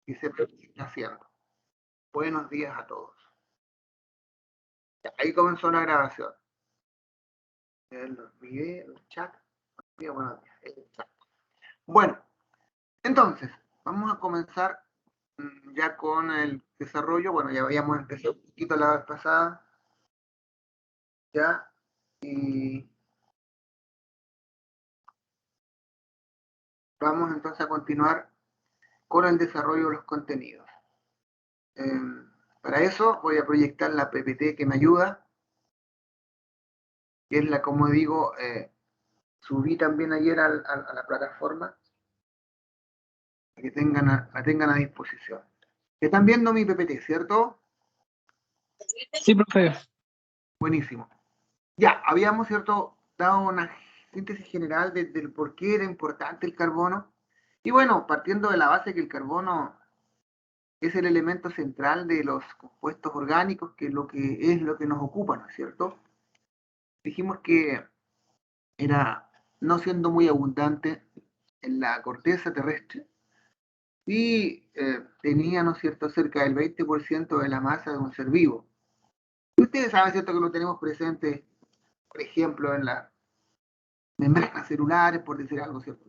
y se está haciendo. Buenos días a todos. Ya, ahí comenzó la grabación. Los videos, el chat. Buenos días, el chat. Bueno, entonces, vamos a comenzar ya con el desarrollo. Bueno, ya habíamos empezado un poquito la vez pasada. Ya. Y vamos entonces a continuar con el desarrollo de los contenidos. Para eso voy a proyectar la PPT que me ayuda, que es la, como digo, subí también ayer a la plataforma, para que la tengan a disposición. Están viendo mi PPT, ¿cierto? Sí, profe. Buenísimo. Ya, habíamos, ¿cierto?, dado una síntesis general del por qué era importante el carbono. Y bueno, partiendo de la base que el carbono es el elemento central de los compuestos orgánicos, que es lo que nos ocupa, ¿no es cierto? Dijimos que era, no siendo muy abundante en la corteza terrestre, y tenía, ¿no es cierto?, cerca del 20% de la masa de un ser vivo. Y ustedes saben, ¿cierto?, que lo tenemos presente, por ejemplo, en las membranas celulares, por decir algo, ¿cierto?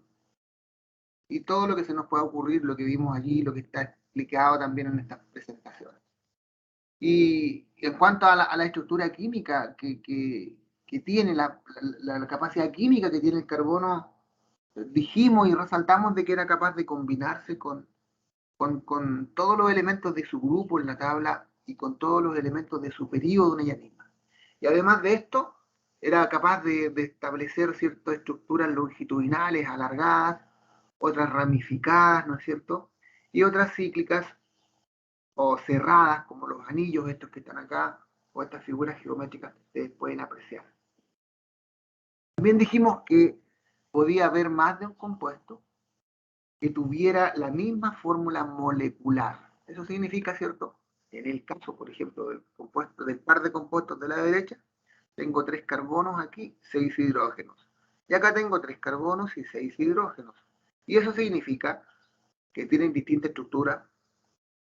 Y todo lo que se nos pueda ocurrir, lo que vimos allí, lo que está explicado también en estas presentaciones. Y en cuanto a la estructura química que tiene, la capacidad química que tiene el carbono, dijimos y resaltamos de que era capaz de combinarse con todos los elementos de su grupo en la tabla y con todos los elementos de su periodo en ella misma. Y además de esto, era capaz de establecer ciertas estructuras longitudinales alargadas, otras ramificadas, ¿no es cierto? Y otras cíclicas o cerradas, como los anillos estos que están acá, o estas figuras geométricas que ustedes pueden apreciar. También dijimos que podía haber más de un compuesto que tuviera la misma fórmula molecular. Eso significa, ¿cierto? En el caso, por ejemplo, del par de compuestos de la derecha, tengo 3 carbonos aquí, 6 hidrógenos. Y acá tengo 3 carbonos y 6 hidrógenos. Y eso significa que tienen distinta estructura,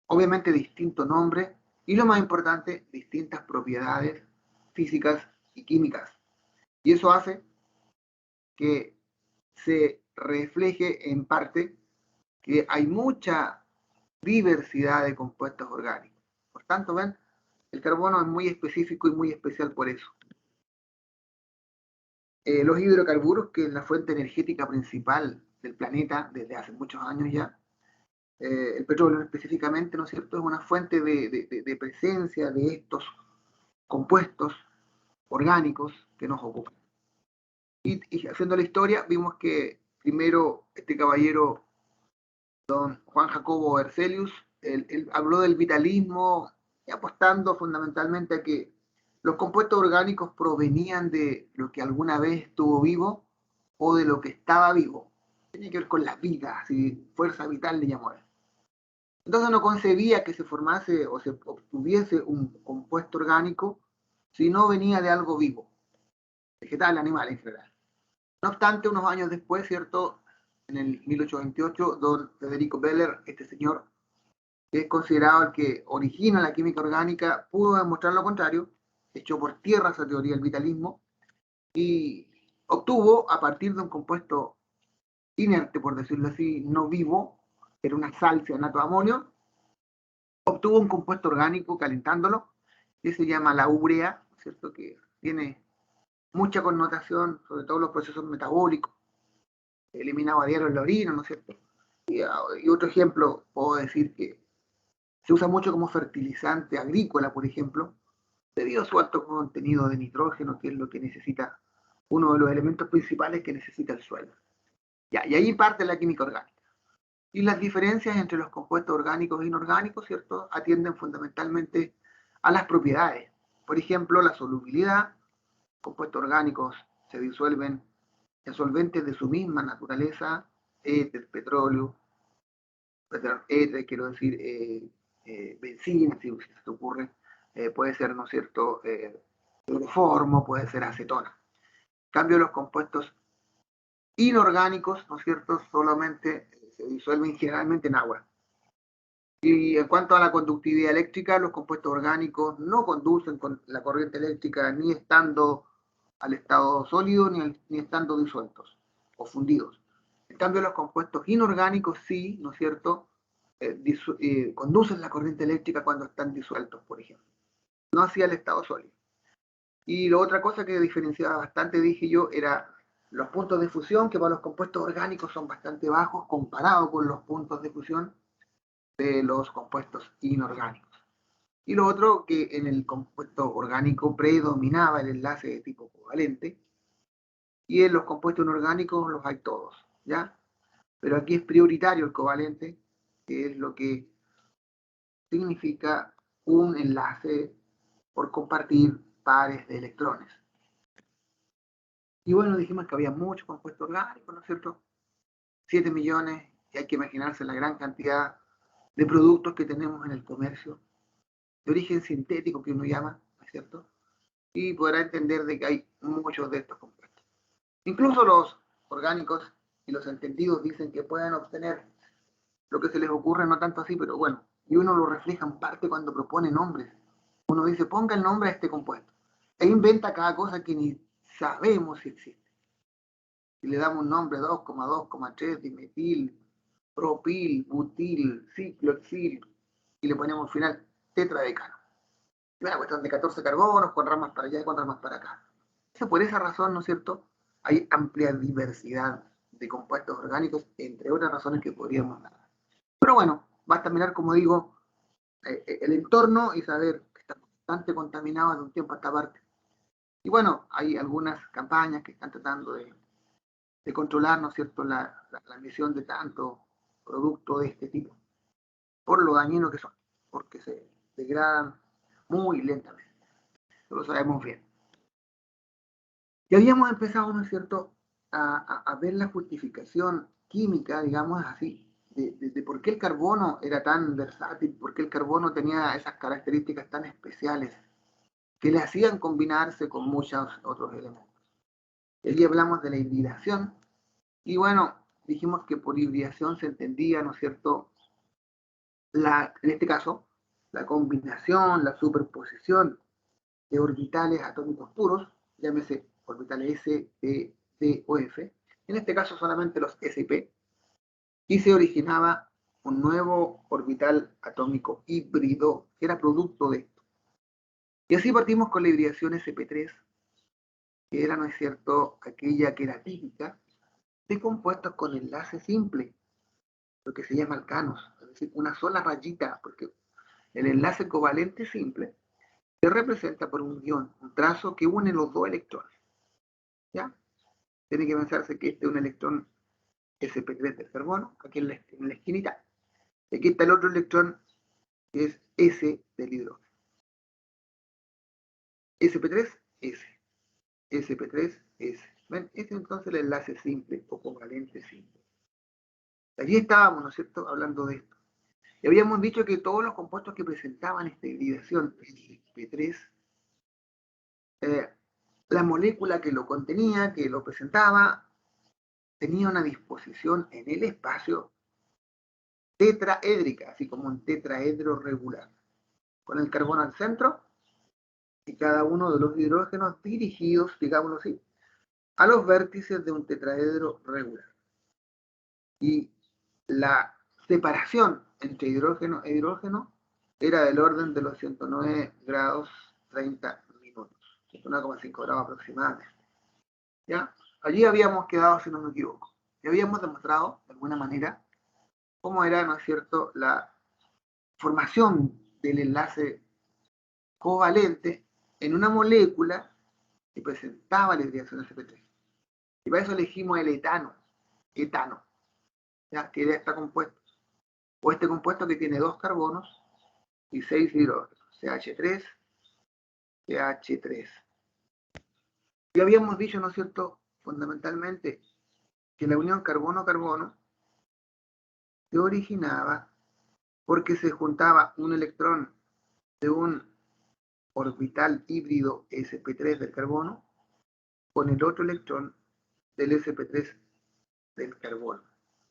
obviamente distinto nombre, y lo más importante, distintas propiedades físicas y químicas. Y eso hace que se refleje en parte que hay mucha diversidad de compuestos orgánicos. Por tanto, ven, el carbono es muy específico y muy especial por eso. Los hidrocarburos, que es la fuente energética principal del planeta desde hace muchos años ya, el petróleo específicamente, ¿no es cierto?, es una fuente de presencia de estos compuestos orgánicos que nos ocupan. Y haciendo la historia, vimos que primero este caballero, don Juan Jacobo Berzelius, él habló del vitalismo, apostando fundamentalmente a que los compuestos orgánicos provenían de lo que alguna vez estuvo vivo o de lo que estaba vivo. Tenía que ver con la vida, así, fuerza vital le llamó él. Entonces no concebía que se formase o se obtuviese un compuesto orgánico si no venía de algo vivo, vegetal, animal en general. No obstante, unos años después, ¿cierto?, en el 1828, don Federico Beller, este señor, que es considerado el que origina la química orgánica, pudo demostrar lo contrario, echó por tierra esa teoría del vitalismo y obtuvo, a partir de un compuesto inerte, por decirlo así, no vivo, era una sal cianato de amonio, obtuvo un compuesto orgánico calentándolo, que se llama la urea, ¿cierto?, que tiene mucha connotación, sobre todo los procesos metabólicos, eliminaba a diario en la orina, ¿no es cierto? Y otro ejemplo, puedo decir que se usa mucho como fertilizante agrícola, por ejemplo, debido a su alto contenido de nitrógeno, que es lo que necesita, uno de los elementos principales que necesita el suelo. Ya, y ahí parte la química orgánica. Y las diferencias entre los compuestos orgánicos e inorgánicos, ¿cierto?, atienden fundamentalmente a las propiedades. Por ejemplo, la solubilidad. Compuestos orgánicos se disuelven en solventes de su misma naturaleza, éter, petróleo, éter, quiero decir, benzina, si se te ocurre, puede ser, ¿no es cierto?, cloroformo, puede ser acetona. En cambio, los compuestos inorgánicos, ¿no es cierto?, solamente se disuelven generalmente en agua. Y en cuanto a la conductividad eléctrica, los compuestos orgánicos no conducen con la corriente eléctrica ni estando al estado sólido ni estando disueltos o fundidos. En cambio, los compuestos inorgánicos sí, ¿no es cierto?, conducen la corriente eléctrica cuando están disueltos, por ejemplo, no hacia el estado sólido. Y la otra cosa que diferenciaba bastante, dije yo, era los puntos de fusión, que para los compuestos orgánicos son bastante bajos comparado con los puntos de fusión de los compuestos inorgánicos. Y lo otro, que en el compuesto orgánico predominaba el enlace de tipo covalente, y en los compuestos inorgánicos los hay todos, ¿ya? Pero aquí es prioritario el covalente, que es lo que significa un enlace por compartir pares de electrones. Y bueno, dijimos que había muchos compuestos orgánicos, ¿no es cierto? 7 millones, y hay que imaginarse la gran cantidad de productos que tenemos en el comercio, de origen sintético que uno llama, ¿no es cierto? Y podrá entender de que hay muchos de estos compuestos. Incluso los orgánicos y los entendidos dicen que pueden obtener lo que se les ocurre, no tanto así, pero bueno, y uno lo refleja en parte cuando propone nombres. Uno dice, ponga el nombre a este compuesto. E inventa cada cosa que ni sabemos si existe. Y le damos un nombre 2,2,3, dimetil, propil, butil, ciclohexil, y le ponemos al final tetradecano. Una cuestión de 14 carbonos, con ramas para allá y con ramas para acá. Por esa razón, ¿no es cierto?, hay amplia diversidad de compuestos orgánicos, entre otras razones que podríamos dar. Pero bueno, basta mirar, como digo, el entorno y saber que está bastante contaminado de un tiempo a esta parte. Y bueno, hay algunas campañas que están tratando de controlar, ¿no es cierto?, la emisión de tanto producto de este tipo, por lo dañinos que son, porque se degradan muy lentamente. Eso lo sabemos bien. Y habíamos empezado, ¿no es cierto?, a ver la justificación química, digamos así, de por qué el carbono era tan versátil, por qué el carbono tenía esas características tan especiales que le hacían combinarse con muchos otros elementos. Y allí hablamos de la hibridación, y bueno, dijimos que por hibridación se entendía, ¿no es cierto?, en este caso, la combinación, la superposición de orbitales atómicos puros, llámese orbitales S, P, D o F, en este caso solamente los sp, y se originaba un nuevo orbital atómico híbrido que era producto de esto. Y así partimos con la hibridación sp3, que era, ¿no es cierto?, aquella que era típica de compuestos con enlace simple, lo que se llama alcanos, es decir, una sola rayita, porque el enlace covalente simple se representa por un guión, un trazo que une los dos electrones. ¿Ya? Tiene que pensarse que este es un electrón sp3 del carbono, aquí en la esquinita. Y aquí está el otro electrón, que es S del hidrógeno. sp3, S. sp3, S. ¿Ven? Este es entonces el enlace simple o covalente simple. Allí estábamos, ¿no es cierto?, hablando de esto. Y habíamos dicho que todos los compuestos que presentaban esta hibridación sp3, la molécula que lo contenía, que lo presentaba, tenía una disposición en el espacio tetraédrica, así como un tetraedro regular, con el carbono al centro y cada uno de los hidrógenos dirigidos, digámoslo así, a los vértices de un tetraedro regular. Y la separación entre hidrógeno e hidrógeno era del orden de los 109 grados 30 minutos, 109,5 grados aproximadamente. ¿Ya? Allí habíamos quedado, si no me equivoco. Y habíamos demostrado, de alguna manera, cómo era, ¿no es cierto?, la formación del enlace covalente en una molécula que presentaba la hibridación sp3. Y para eso elegimos el etano, ¿ya?, que ya está compuesto. O este compuesto que tiene 2 carbonos y 6 hidrógenos, CH3, CH3. Y habíamos dicho, ¿no es cierto?, fundamentalmente, que la unión carbono-carbono se originaba porque se juntaba un electrón de un orbital híbrido sp3 del carbono con el otro electrón del sp3 del carbono.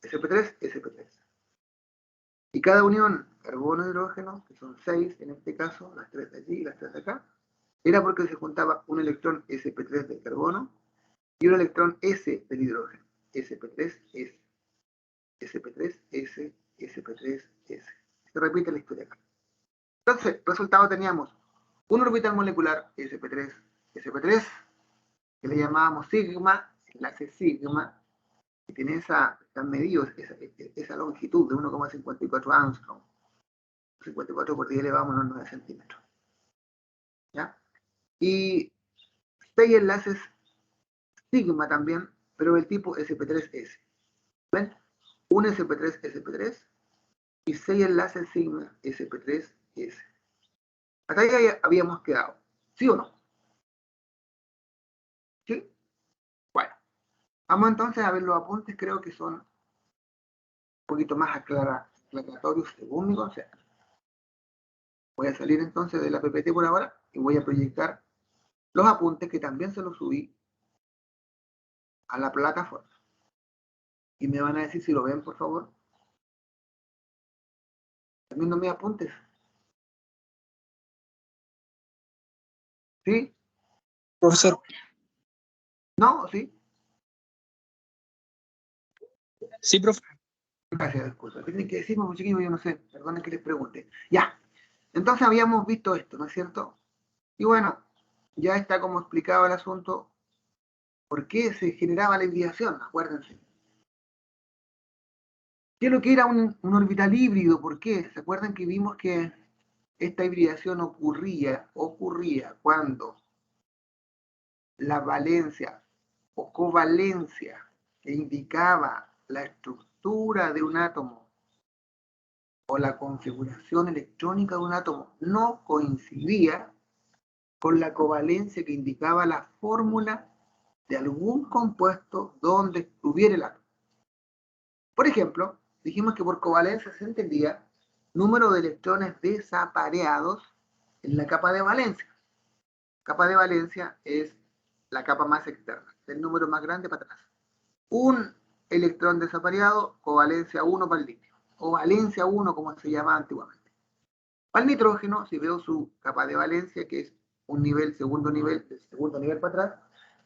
sp3, sp3. Y cada unión carbono-hidrógeno, que son 6 en este caso, las 3 de allí y las 3 de acá, era porque se juntaba un electrón sp3 del carbono y un electrón S del hidrógeno. sp3s, sp3s, sp3s. Se repite la historia acá. Entonces, resultado teníamos un orbital molecular sp3, sp3, que le llamábamos sigma, enlace sigma, que tiene están medidos esa longitud de 1,54 Armstrong, 54 por 10 elevado a 9 centímetros. ¿Ya? Y 6 enlaces sigma también, pero del tipo sp3s. ¿Ven? Un sp3 y 6 enlaces sigma sp3s. Hasta ahí habíamos quedado. ¿Sí o no? ¿Sí? Bueno. Vamos entonces a ver los apuntes, creo que son un poquito más aclaratorios según mi concepto. Voy a salir entonces de la PPT por ahora y voy a proyectar los apuntes que también se los subí a la plataforma. Y me van a decir si lo ven, por favor. También no me apuntes. ¿Sí? Profesor, ¿No? ¿Sí? sí, profe. Gracias, disculpa. Tienen que decirme, muchachos, yo no sé. Perdonen que les pregunte. Ya. Entonces habíamos visto esto, ¿no es cierto? Y bueno, ya está como explicado el asunto. ¿Por qué se generaba la hibridación? Acuérdense. ¿Qué es lo que era un orbital híbrido? ¿Por qué? ¿Se acuerdan que vimos que esta hibridación ocurría cuando la valencia o covalencia que indicaba la estructura de un átomo o la configuración electrónica de un átomo no coincidía con la covalencia que indicaba la fórmula de algún compuesto donde estuviera el átomo? Por ejemplo, dijimos que por covalencia se entendía número de electrones desapareados en la capa de valencia. Capa de valencia es la capa más externa, del número más grande para atrás. Un electrón desapareado, covalencia 1 para el litio, o valencia 1 como se llamaba antiguamente. Para el nitrógeno, si veo su capa de valencia, que es un nivel, segundo nivel para atrás,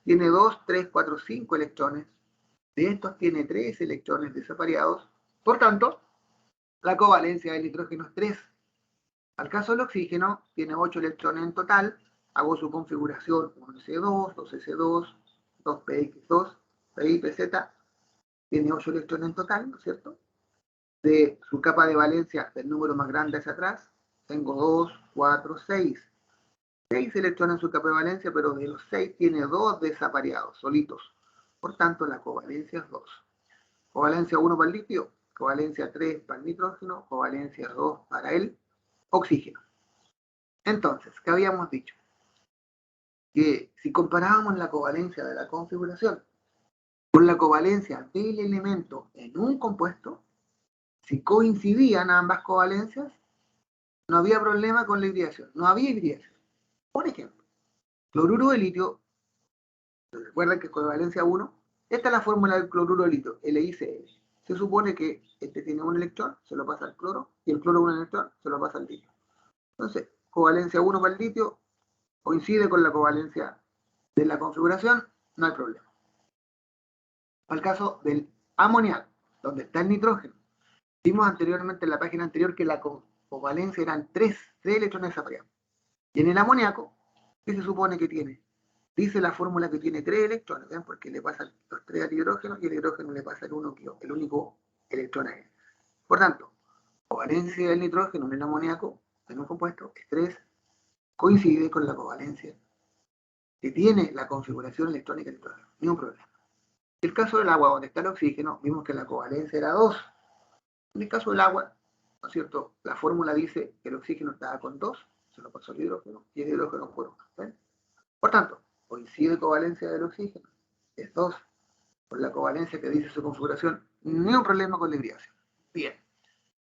tiene 2, 3, 4, 5 electrones. De estos tiene 3 electrones desapareados. Por tanto, la covalencia del nitrógeno es 3. Al caso del oxígeno, tiene 8 electrones en total. Hago su configuración 1s2, 2s2, 2px2, 6pz. Tiene 8 electrones en total, ¿no es cierto? De su capa de valencia del número más grande hacia atrás, tengo 2, 4, 6. 6 electrones en su capa de valencia, pero de los 6 tiene 2 desapareados, solitos. Por tanto, la covalencia es 2. Covalencia 1 para el litio, covalencia 3 para el nitrógeno, covalencia 2 para el oxígeno. Entonces, ¿qué habíamos dicho? Que si comparábamos la covalencia de la configuración con la covalencia del elemento en un compuesto, si coincidían ambas covalencias, no había problema con la hibridación. No había hibridación. Por ejemplo, cloruro de litio, recuerden que covalencia 1, esta es la fórmula del cloruro de litio, LiCl. Se supone que este tiene un electrón, se lo pasa al cloro, y el cloro un electrón, se lo pasa al litio. Entonces, covalencia 1 para el litio coincide con la covalencia de la configuración, no hay problema. Al caso del amoníaco, donde está el nitrógeno. Vimos anteriormente en la página anterior que la covalencia eran 3 electrones desapareados. Y en el amoníaco, ¿qué se supone que tiene? Dice la fórmula que tiene 3 electrones, ¿ven? Porque le pasan los 3 al hidrógeno y el hidrógeno le pasa el único electrón a él. Por tanto, covalencia del nitrógeno en el amoníaco, en un compuesto, es 3, coincide con la covalencia que tiene la configuración electrónica del nitrógeno. Ningún problema. En el caso del agua, donde está el oxígeno, vimos que la covalencia era 2. En el caso del agua, ¿no es cierto? La fórmula dice que el oxígeno estaba con 2, se lo pasó al hidrógeno, y el hidrógeno por 1. ¿Ven? Por tanto, coincide covalencia del oxígeno, es 2, con la covalencia que dice su configuración, ni un problema con la hibridación. Bien,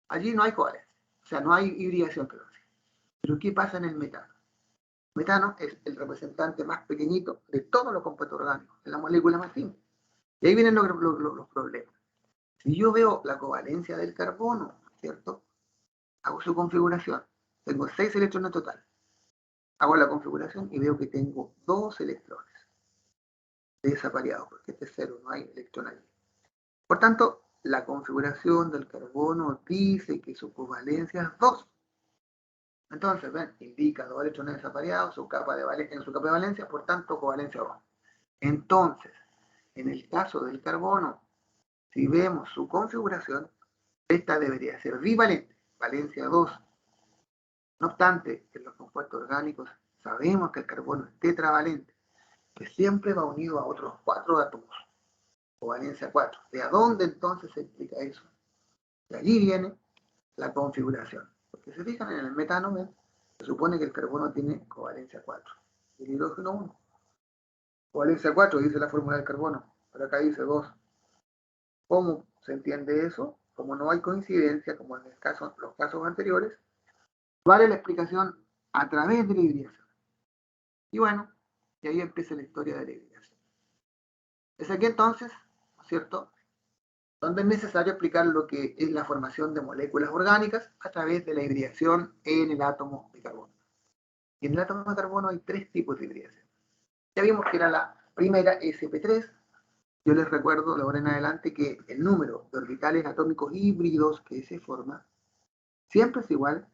allí no hay covalencia, o sea, no hay hibridación que lo hace. Pero ¿qué pasa en el metano? El metano es el representante más pequeñito de todos los compuestos orgánicos, es la molécula más simple. Y ahí vienen los problemas. Si yo veo la covalencia del carbono, ¿cierto? Hago su configuración. Tengo 6 electrones total. Hago la configuración y veo que tengo 2 electrones desapareados, porque este es 0, no hay electrón allí. Por tanto, la configuración del carbono dice que su covalencia es 2. Entonces, ven, indica 2 electrones desapareados en su capa de valencia, por tanto, covalencia 2. Entonces, en el caso del carbono, si vemos su configuración, esta debería ser bivalente, valencia 2. No obstante, en los compuestos orgánicos sabemos que el carbono es tetravalente, que siempre va unido a otros 4 átomos, o valencia 4. ¿De dónde entonces se explica eso? De allí viene la configuración. Porque se fijan en el metano, ¿ven? Se supone que el carbono tiene covalencia 4. Y el hidrógeno 1. Covalencia 4 dice la fórmula del carbono, pero acá dice 2. ¿Cómo se entiende eso? Como no hay coincidencia, como en los casos anteriores, vale la explicación a través de la hibridación. Y bueno, y ahí empieza la historia de la hibridación. Es aquí entonces, ¿no es cierto?, donde es necesario explicar lo que es la formación de moléculas orgánicas a través de la hibridación en el átomo de carbono. Y en el átomo de carbono hay 3 tipos de hibridación. Ya vimos que era la primera sp3. Yo les recuerdo de ahora en adelante que el número de orbitales atómicos híbridos que se forma siempre es igual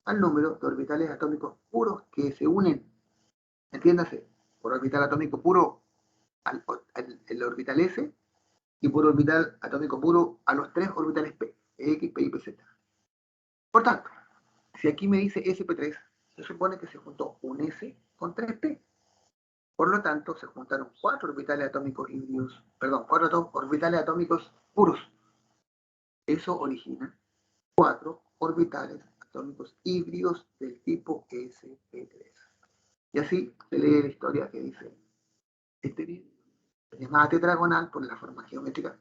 al número de orbitales atómicos puros que se unen. Entiéndase, por orbital atómico puro el orbital S, y por orbital atómico puro a los 3 orbitales P, X, P y PZ. Por tanto, si aquí me dice sp3, se supone que se juntó un S con 3P. Por lo tanto, se juntaron 4 orbitales atómicos híbridos, perdón, 4 orbitales atómicos puros. Eso origina 4 orbitales atómicos híbridos del tipo sp3. Y así se lee la historia que dice este video, llamada tetragonal por la forma geométrica,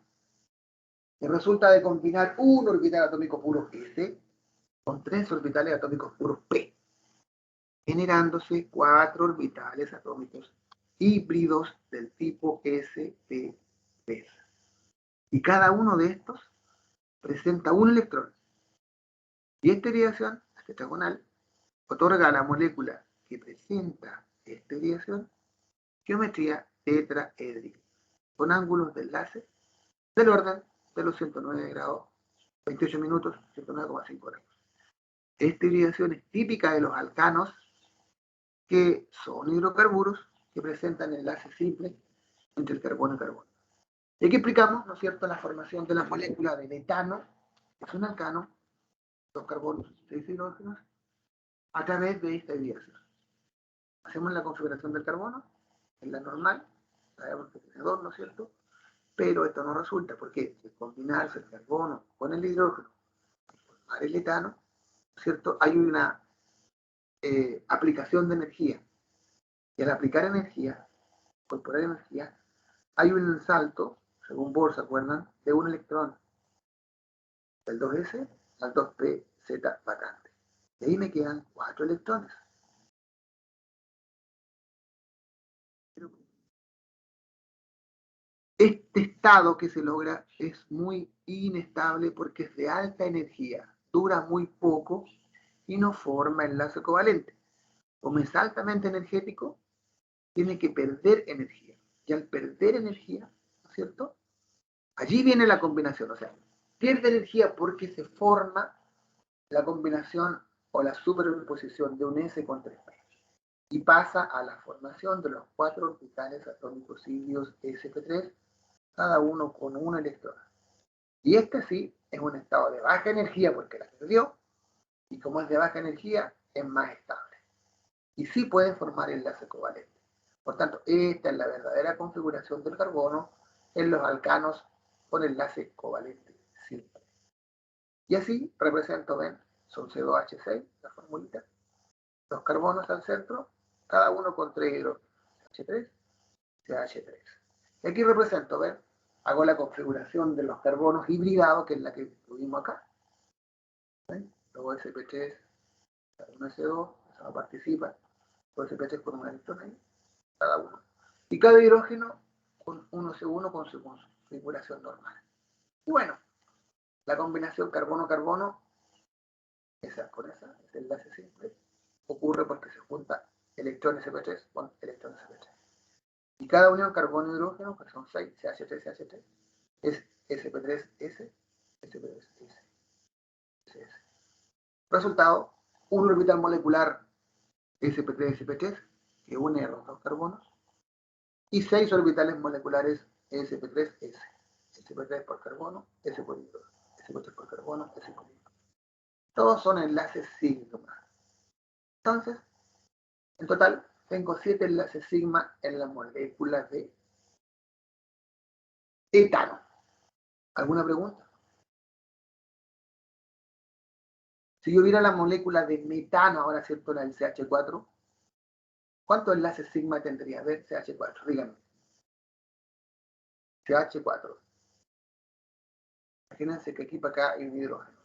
que resulta de combinar un orbital atómico puro S con 3 orbitales atómicos puros P, generándose 4 orbitales atómicos híbridos del tipo sp3. Y cada uno de estos presenta un electrón. Y esta hibridación, la tetragonal, otorga a la molécula que presenta esta hibridación geometría tetraédrica, con ángulos de enlace del orden de los 109 grados, 28 minutos, 109,5 grados. Esta hibridación es típica de los alcanos, que son hidrocarburos que presentan enlaces simples entre el carbono y carbono. Y aquí explicamos, ¿no es cierto?, la formación de la molécula de metano, que es un alcano, 2 carbonos, 6 hidrógenos, a través de esta hibridación. Hacemos la configuración del carbono, en la normal, sabemos que tiene 2, ¿no es cierto?, pero esto no resulta, porque al combinarse el carbono con el hidrógeno y formar el etano, ¿cierto?, hay una aplicación de energía. Y al aplicar energía, incorporar energía, hay un salto, según Bohr, ¿se acuerdan?, de un electrón, del 2s al 2pz vacante. Y ahí me quedan 4 electrones. Este estado que se logra es muy inestable porque es de alta energía, dura muy poco y no forma enlace covalente. Como es altamente energético, tiene que perder energía. Y al perder energía, ¿no es cierto?, allí viene la combinación. O sea, pierde energía porque se forma la combinación o la superposición de un S con 3P. Y pasa a la formación de los 4 orbitales atómicos híbridos sp3, cada uno con un electrón. Y este sí es un estado de baja energía porque la perdió, y como es de baja energía, es más estable. Y sí puede formar enlace covalente. Por tanto, esta es la verdadera configuración del carbono en los alcanos con enlace covalente simple. Y así represento, ven, son C2H6, la formulita, 2 carbonos al centro, cada uno con 3 hidrógenos, H3, CH3. Y aquí represento, ven, hago la configuración de los carbonos hibridados, que es la que tuvimos acá. ¿Ven? Luego sp3, 1s2, eso no participa, luego sp3 con un electrón ahí, cada uno. Y cada hidrógeno con 1C1 con su configuración normal. Y bueno, la combinación carbono-carbono esa con esa, es el enlace simple, ocurre porque se junta electrón sp3 con electrón sp3. Y cada unión carbono-hidrógeno, que son 6, CH3, CH3, es sp3s, sp3s, ss. Resultado, un orbital molecular sp3, sp3, que une a los dos carbonos, y 6 orbitales moleculares sp3s, sp3 por carbono, s por hidrógeno, sp3 por carbono, s por hidrógeno. Todos son enlaces sigma. Entonces, en total, tengo 7 enlaces sigma en la molécula de etano. ¿Alguna pregunta? Si yo viera la molécula de metano, ahora cierto, la del CH4, ¿cuántos enlaces sigma tendría? A ver, CH4, díganme. CH4. Imagínense que aquí para acá hay un hidrógeno.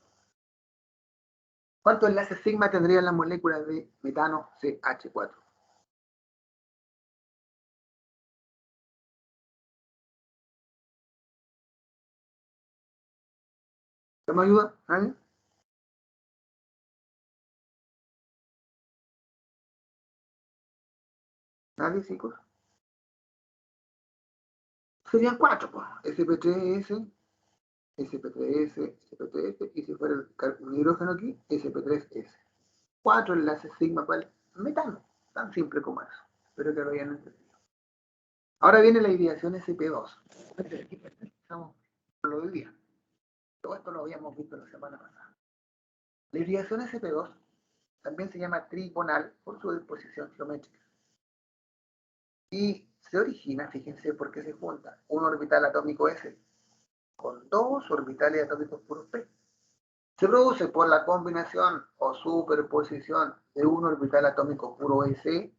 ¿Cuántos enlaces sigma tendría la molécula de metano CH4? ¿Me ayuda? ¿Nadie? ¿Nadie, chicos? Serían 4, pues. sp3s, sp3s, sp3s, y si fuera un hidrógeno aquí, sp3s. 4 enlaces sigma para el metano. Tan simple como eso. Espero que lo hayan entendido. Ahora viene la hibridación sp2. Estamos por lo del día. Todo esto lo habíamos visto la semana pasada. La hibridación sp2 también se llama trigonal por su disposición geométrica. Y se origina, fíjense por qué se junta, un orbital atómico S con 2 orbitales atómicos puros P. Se produce por la combinación o superposición de un orbital atómico puro S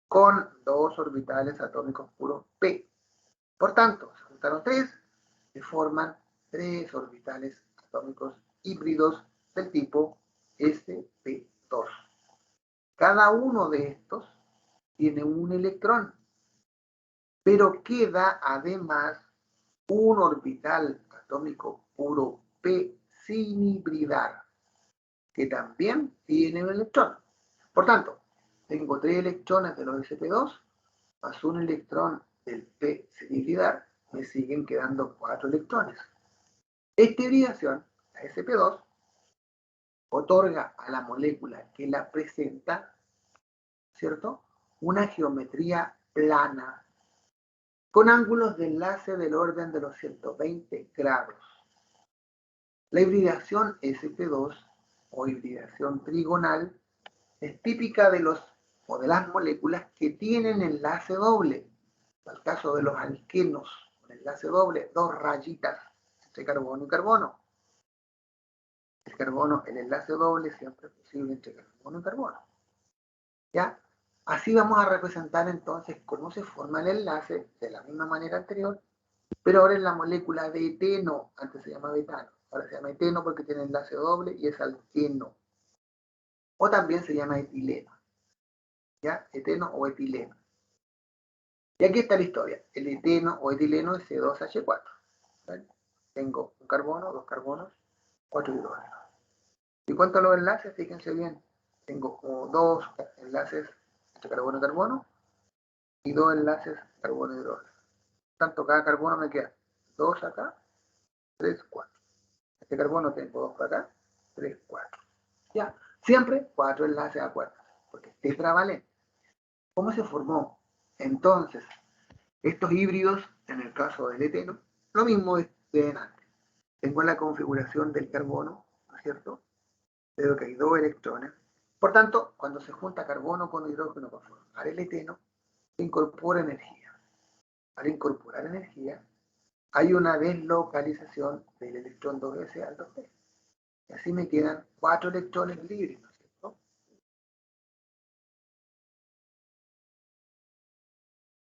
con 2 orbitales atómicos puros P. Por tanto, se juntaron 3 y forman 3 orbitales atómicos híbridos del tipo sp2. Cada uno de estos tiene un electrón, pero queda además un orbital atómico puro P sin hibridar, que también tiene un electrón. Por tanto, tengo 3 electrones de los sp2 más un electrón del P sin hibridar, me siguen quedando 4 electrones. Esta hibridación, la sp2, otorga a la molécula que la presenta, ¿cierto?, una geometría plana, con ángulos de enlace del orden de los 120 grados. La hibridación sp2 o hibridación trigonal es típica de los o de las moléculas que tienen enlace doble. En el caso de los alquenos, con enlace doble, 2 rayitas entre carbono y carbono. El carbono, el enlace doble siempre es posible entre carbono y carbono. ¿Ya? Así vamos a representar entonces cómo se forma el enlace de la misma manera anterior, pero ahora en la molécula de eteno, antes se llamaba etano, ahora se llama eteno porque tiene enlace doble y es alqueno. O también se llama etileno. ¿Ya? Eteno o etileno. Y aquí está la historia. El eteno o etileno es C2H4. ¿Vale? Tengo un carbono, 2 carbonos, 4 hidrógenos. ¿Y cuánto los enlaces? Fíjense bien. Tengo 2 enlaces entre carbono y carbono y 2 enlaces carbono y hidrógeno. Tanto cada carbono me queda 2 acá, 3, 4. Este carbono tengo 2 para acá, 3, 4. Ya, siempre 4 enlaces a 4, porque es tetravalente. ¿Cómo se formó? Entonces, estos híbridos, en el caso del eteno, lo mismo de antes. Tengo la configuración del carbono, ¿no es cierto? Veo que hay 2 electrones. Por tanto, cuando se junta carbono con hidrógeno para formar el eteno, se incorpora energía. Al incorporar energía, hay una deslocalización del electrón 2s al 2p. Y así me quedan 4 electrones libres, ¿no es cierto?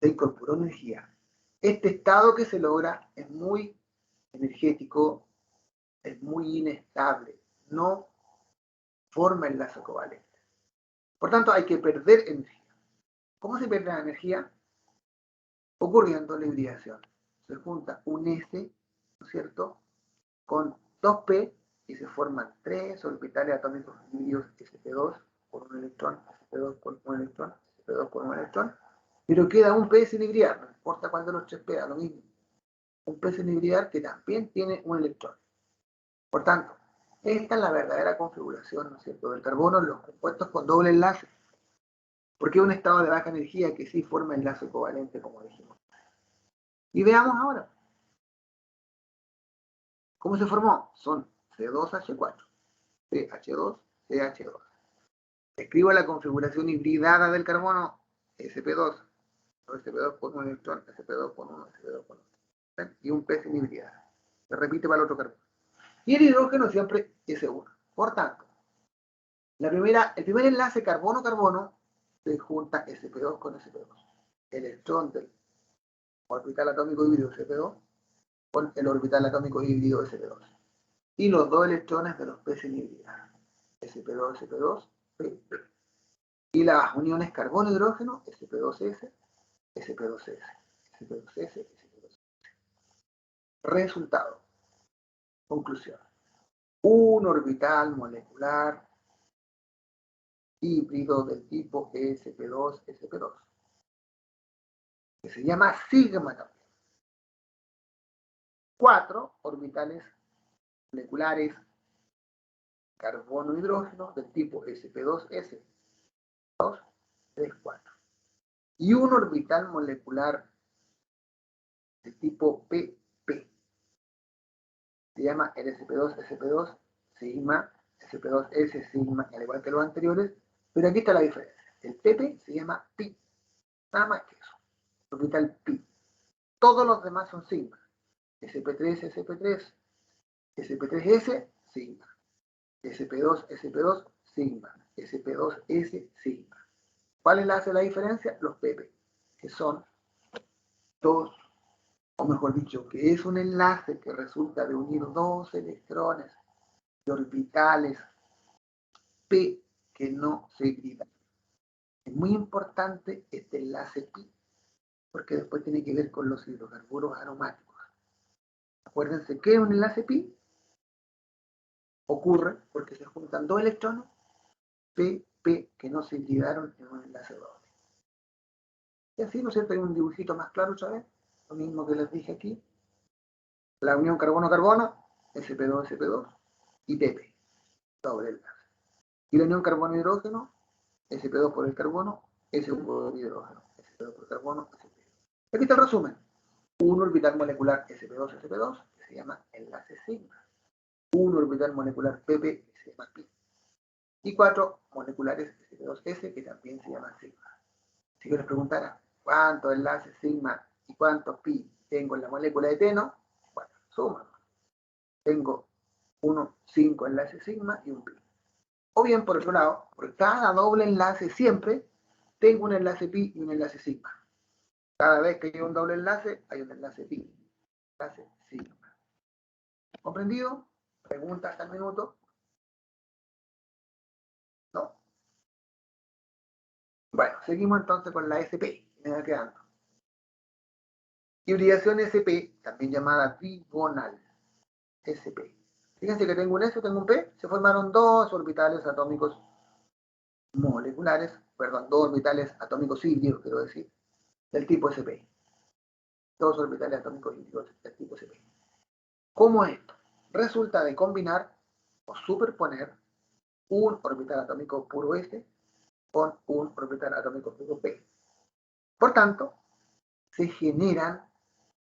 Se incorporó energía. Este estado que se logra es muy energético, es muy inestable, no forma enlace covalente. Por tanto, hay que perder energía. ¿Cómo se pierde la energía? Ocurriendo la hibridación. Se junta un S, ¿no es cierto?, con 2P y se forman 3 orbitales atómicos híbridos sp2 por un electrón, sp2 por un electrón, sp2 por un electrón, pero queda un p sin hibridar, no importa cuál de los 3 p, da lo mismo. Un p sin hibridar que también tiene un electrón. Por tanto, esta es la verdadera configuración, ¿no es cierto?, del carbono en los compuestos con doble enlace. Porque es un estado de baja energía que sí forma enlace covalente, como dijimos. Y veamos ahora. ¿Cómo se formó? Son C2H4, CH2, CH2. Escribo la configuración hibridada del carbono, sp2, sp2 por un electrón, sp2 por 1, sp2 por 1. Y un P sin hibridar. Se repite para el otro carbono. Y el hidrógeno siempre S1. Por tanto, el primer enlace carbono-carbono se junta sp2 con sp2. Electrón del orbital atómico híbrido sp2 con el orbital atómico híbrido sp2. Y los dos electrones de los P sin hibridar. sp2, sp2, P, P. Y las uniones carbono-hidrógeno, sp2s, sp2s, sp2s, sp2s. Resultado. Conclusión. Un orbital molecular híbrido del tipo sp2, sp2, que se llama sigma también. 4 orbitales moleculares carbono-hidrógeno del tipo sp2s, 2, 3, 4. Y un orbital molecular de tipo pp. Se llama el sp2, sigma, sp2s, sigma, al igual que los anteriores, pero aquí está la diferencia. El pp se llama pi, nada más que eso, orbital pi. Todos los demás son sigma. sp3, sp3, sp3s, sigma. sp2, sp2, sigma. sp2s, sigma. ¿Cuál hace la diferencia? Los pp, que son dos, o mejor dicho, que es un enlace que resulta de unir dos electrones de orbitales P que no se hibridan. Es muy importante este enlace pi, porque después tiene que ver con los hidrocarburos aromáticos. Acuérdense que un enlace pi ocurre porque se juntan dos electrones P, P que no se hibridaron en un enlace doble. Y así, ¿no es cierto? Hay un dibujito más claro, ¿sabes? Lo mismo que les dije aquí. La unión carbono-carbono, sp2, y pp, doble enlace. Y la unión carbono-hidrógeno, sp2 por el carbono, S1 por el hidrógeno, sp2 por el carbono, sp2. Aquí está el resumen. Un orbital molecular sp2, que se llama enlace sigma. Un orbital molecular pp, que se llama pi. Y 4 moleculares sp2s, que también se llaman sigma. Si yo les preguntara cuántos enlaces sigma y cuántos pi tengo en la molécula de eteno, bueno, suma. Tengo 5 enlaces sigma y un pi. O bien, por otro lado, por cada doble enlace siempre tengo un enlace pi y un enlace sigma. Cada vez que hay un doble enlace, hay un enlace pi, enlace sigma. ¿Comprendido? ¿Preguntas hasta el minuto? No. Bueno, seguimos entonces con la SP. Me va quedando. Hibridación SP, también llamada trigonal. SP. Fíjense que tengo un S, tengo un P, se formaron dos orbitales atómicos moleculares, perdón, dos orbitales atómicos híbridos, quiero decir, del tipo SP. Dos orbitales atómicos híbridos del tipo SP. ¿Cómo es esto? Resulta de combinar o superponer un orbital atómico puro S con un orbital atómico puro P. Por tanto, se generan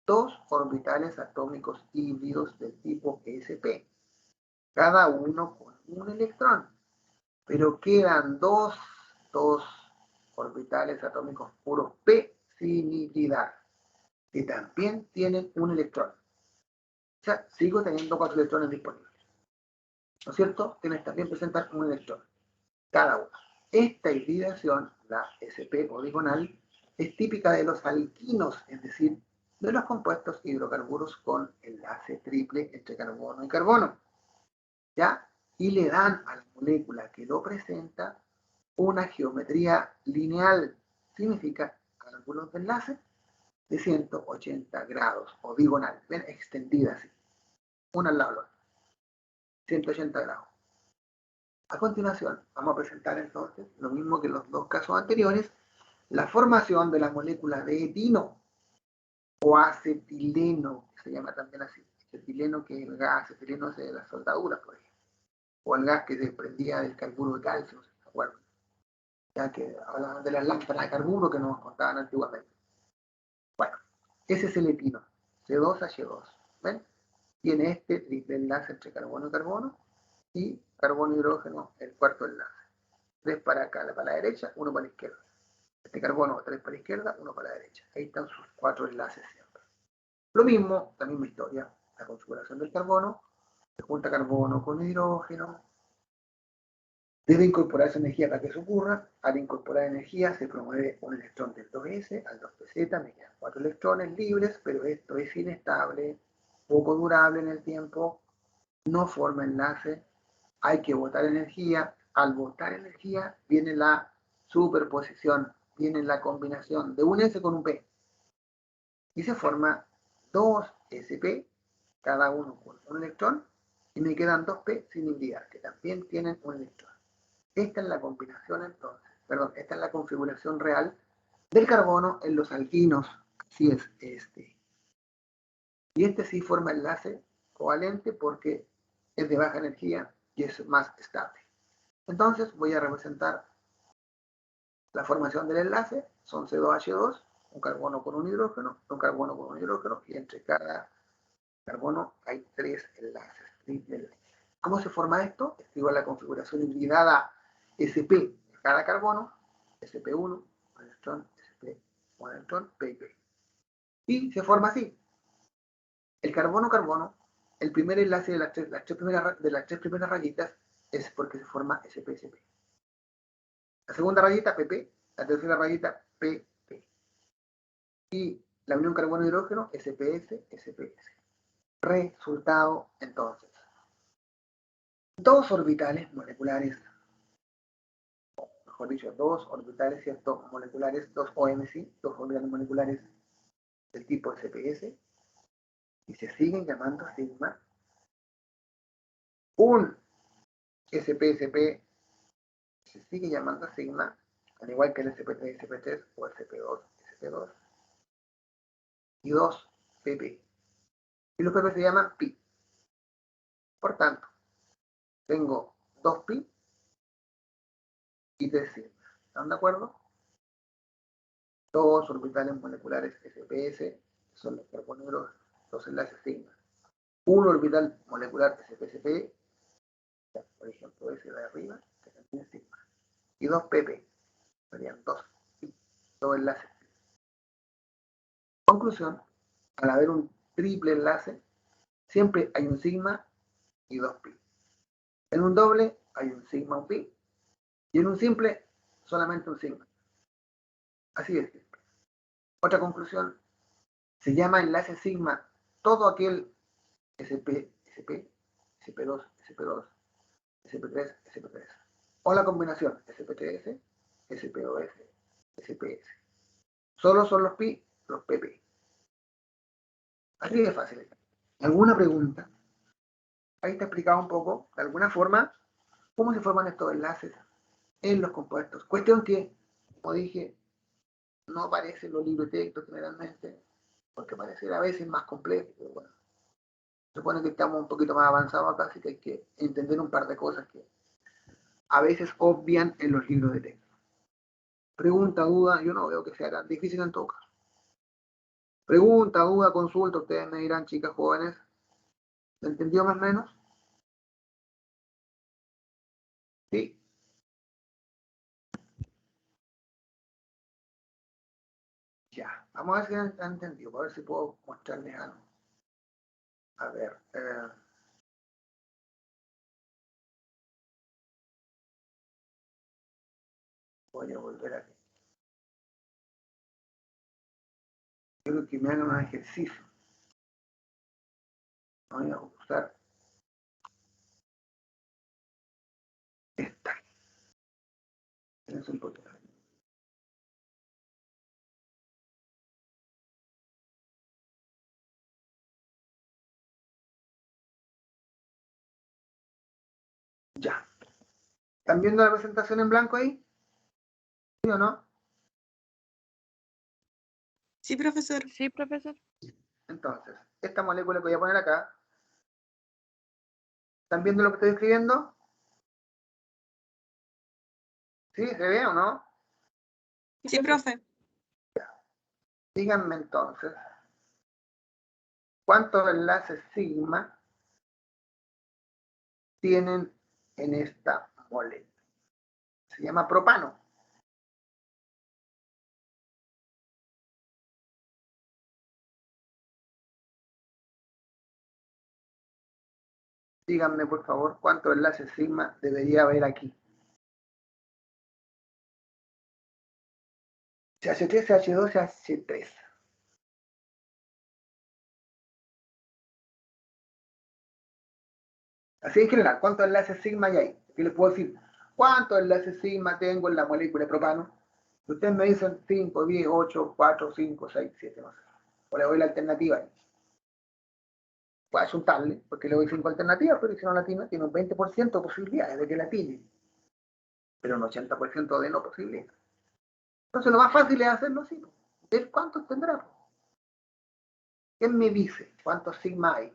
dos orbitales atómicos híbridos del tipo SP, cada uno con un electrón, pero quedan dos orbitales atómicos puros P sin hibridar, que también tienen un electrón. O sea, sigo teniendo 4 electrones disponibles. ¿No es cierto? Tienes también presentar un electrón, cada uno. Esta hibridación, la SP o digonal, es típica de los alquinos, es decir, de los compuestos hidrocarburos con enlace triple entre carbono y carbono. ¿Ya? Y le dan a la molécula que lo presenta una geometría lineal. Significa ángulos de enlace de 180 grados o diagonal, ven, extendida así, una al lado. 180 grados. A continuación, vamos a presentar entonces, lo mismo que en los dos casos anteriores, la formación de la molécula de etino o acetileno, que se llama también así. Acetileno, que es el gas, acetileno es de las soldaduras, por ejemplo, o el gas que se desprendía del carburo de calcio, ¿se acuerdan? Ya que hablaban de las lámparas de carburo que nos contaban antiguamente. Bueno, ese es el etino, C2H2, ¿ven? Tiene este triple enlace entre carbono y carbono, y carbono y hidrógeno, el cuarto enlace. Tres para acá, para la derecha, uno para la izquierda. Este carbono, tres para la izquierda, uno para la derecha. Ahí están sus cuatro enlaces siempre. Lo mismo, la misma historia, la configuración del carbono, se junta carbono con hidrógeno, debe incorporarse energía para que eso ocurra. Al incorporar energía se promueve un electrón del 2s al 2pz, me quedan 4 electrones libres, pero esto es inestable, poco durable en el tiempo, no forma enlace, hay que botar energía. Al botar energía viene la superposición, viene la combinación de un S con un P. Y se forma 2sp, cada uno con un electrón, y me quedan 2p sin enviar, que también tienen un electrón. Esta es la combinación entonces, perdón, esta es la configuración real del carbono en los alquinos. Así es este. Y este sí forma enlace covalente porque es de baja energía y es más estable. Entonces voy a representar la formación del enlace. Son C2H2, un carbono con un hidrógeno, un carbono con un hidrógeno, y entre cada carbono hay tres enlaces, triple enlace. ¿Cómo se forma esto? Escribo la configuración hibridada sp de cada carbono, sp1, un electrón, sp, un electrón, p y p. Y se forma así. El carbono-carbono, el primer enlace de las tres primeras rayitas es porque se forma sp-sp. La segunda rayita, pp, la tercera rayita, pp. Y la unión carbono-hidrógeno, SPS. Resultado, entonces. Dos orbitales moleculares, mejor dicho, dos orbitales, ¿cierto? Moleculares, dos OMC, dos orbitales moleculares del tipo SPS, y se siguen llamando sigma. Un SP-SP se sigue llamando sigma, al igual que el SP3, SP3 o el SP2, SP2, y dos PP. Y los PP se llaman pi. Por tanto, tengo 2pi y 3 sigma. ¿Están de acuerdo? Dos orbitales moleculares SPS son los carboneros, los enlaces sigma. Un orbital molecular SPSP, por ejemplo ese de arriba, que también es sigma. Y dos PP, serían dos enlaces. Conclusión, al haber un triple enlace, siempre hay un sigma y dos pi. En un doble hay un sigma, un pi, y en un simple solamente un sigma. Así es. Otra conclusión, se llama enlace sigma todo aquel SP, SP, SP2, SP2, SP3, SP3. O la combinación SP3S, SP2S, SPS. Solo son los pi, los pp. Así de fácil. ¿Alguna pregunta? Ahí está explicado un poco, de alguna forma, cómo se forman estos enlaces en los compuestos. Cuestión que, como dije, no aparece en los libros de texto generalmente, porque parece a veces más complejo, pero bueno. Se supone que estamos un poquito más avanzados acá, así que hay que entender un par de cosas que a veces obvian en los libros de texto. Pregunta, duda, yo no veo que sea tan difícil en todo caso. Pregunta, duda, consulta, ustedes me dirán, chicas jóvenes, ¿se entendió más o menos? Sí. Ya, vamos a ver si han entendido, a ver si puedo mostrarles algo. A ver, voy a volver aquí. Quiero que me hagan un ejercicio. Voy a usar esta. Es un poquito. Ya. ¿Están viendo la presentación en blanco ahí? ¿Sí o no? Sí, profesor. Sí, profesor. Entonces, esta molécula que voy a poner acá, ¿están viendo lo que estoy escribiendo? ¿Sí? ¿Se ve o no? Sí, profe. Díganme entonces, ¿cuántos enlaces sigma tienen en esta molécula? Se llama propano. Díganme, por favor, cuántos enlaces sigma debería haber aquí. CH3, CH2, CH3. Así en general, ¿cuántos enlaces sigma hay ahí? ¿Qué les puedo decir? ¿Cuántos enlaces sigma tengo en la molécula de propano? Ustedes me dicen 5, 10, 8, 4, 5, 6, 7, no sé. O le doy la alternativa ahí. Puede asuntarle, porque le doy 5 alternativas, pero si no la tiene, tiene un 20% de posibilidades de que la tiene. Pero un 80% de no posibilidades. Entonces lo más fácil es hacerlo así. Ver cuántos tendrá. ¿Quién me dice cuántos sigma hay?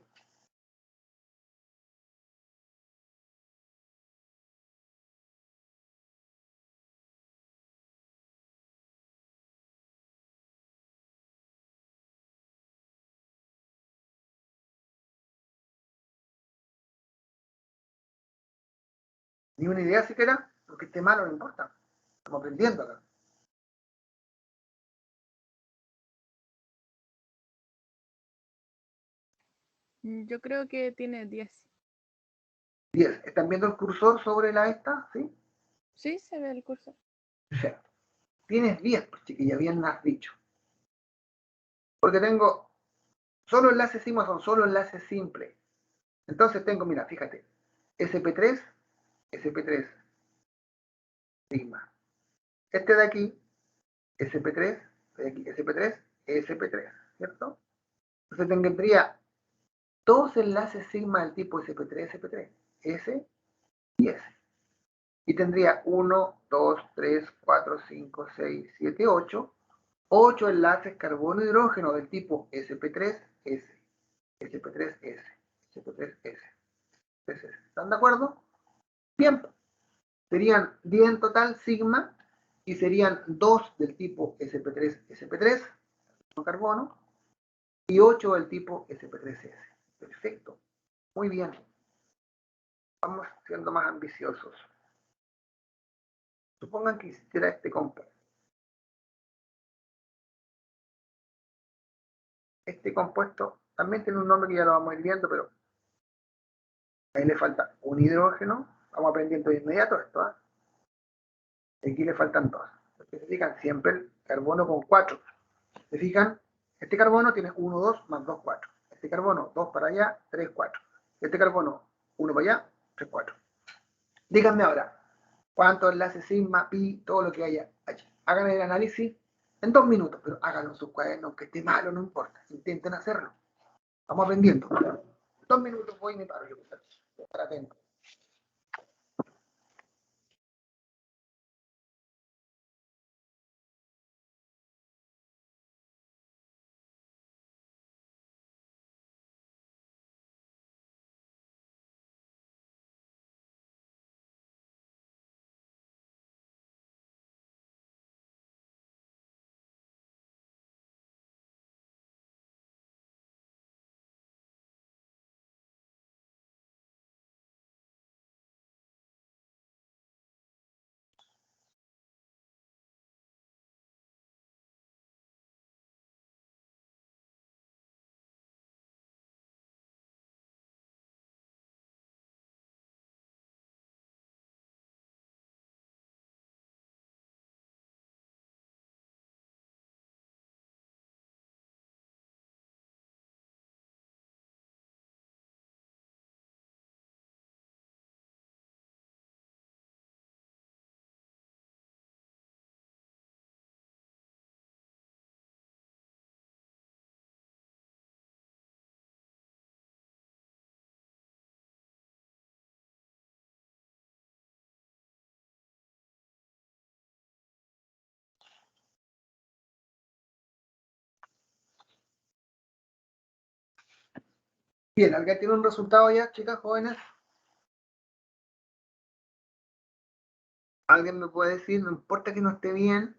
Ni una idea siquiera, porque esté malo no importa. Estamos aprendiendo acá. Yo creo que tiene 10. 10. ¿Están viendo el cursor sobre la esta? ¿Sí? Sí, se ve el curso. Sí. Tienes 10, pues chiquilla, bien has dicho. Porque tengo solo enlaces sigma, son solo enlaces simples. Entonces tengo, mira, fíjate, sp3, sp3, sigma. Este de aquí, sp3, de aquí, sp3, sp3, ¿cierto? Entonces tendría dos enlaces sigma del tipo sp3, sp3, s y s. Y tendría 1, 2, 3, 4, 5, 6, 7, 8. 8 enlaces carbono-hidrógeno del tipo sp3s, sp3s, sp3s. ¿Están de acuerdo? Bien, serían 10 en total sigma y serían 2 del tipo sp3, con carbono, y 8 del tipo sp3s. Perfecto, muy bien. Vamos siendo más ambiciosos. Supongan que existiera este compuesto. Este compuesto también tiene un nombre que ya lo vamos a ir viendo, pero ahí le falta un hidrógeno. Vamos aprendiendo de inmediato esto. Aquí le faltan dos. Se fijan siempre el carbono con 4. Se fijan, este carbono tiene 1, 2, más 2, 4. Este carbono, 2 para allá, 3, 4. Este carbono, 1 para allá, 3, 4. Díganme ahora, ¿cuántos enlaces sigma, pi, todo lo que haya allí? Hagan el análisis en 2 minutos, pero háganlo en sus cuadernos, que esté malo, no importa. Intenten hacerlo. Estamos aprendiendo. 2 minutos voy y me paro yo. Estar atento. Bien, ¿alguien tiene un resultado ya, chicas jóvenes? ¿Alguien me puede decir? No importa que no esté bien.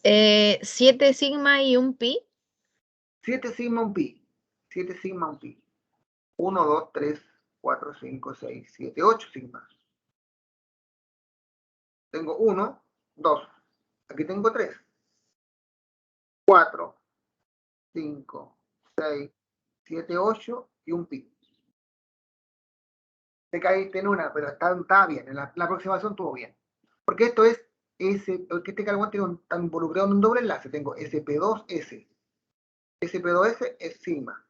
7 sigma y un pi. 7 sigma un pi. 7 sigma un pi. 1, 2, 3, 4, 5, 6, 7, 8 sigma. Tengo 1, 2. Aquí tengo 3. 4, 5, 6, 7, 8 y un pi. Te caíste en una, pero está bien. La aproximación estuvo bien. Porque esto es porque este carbón está involucrado en un doble enlace. Tengo sp2s. sp2s es sigma.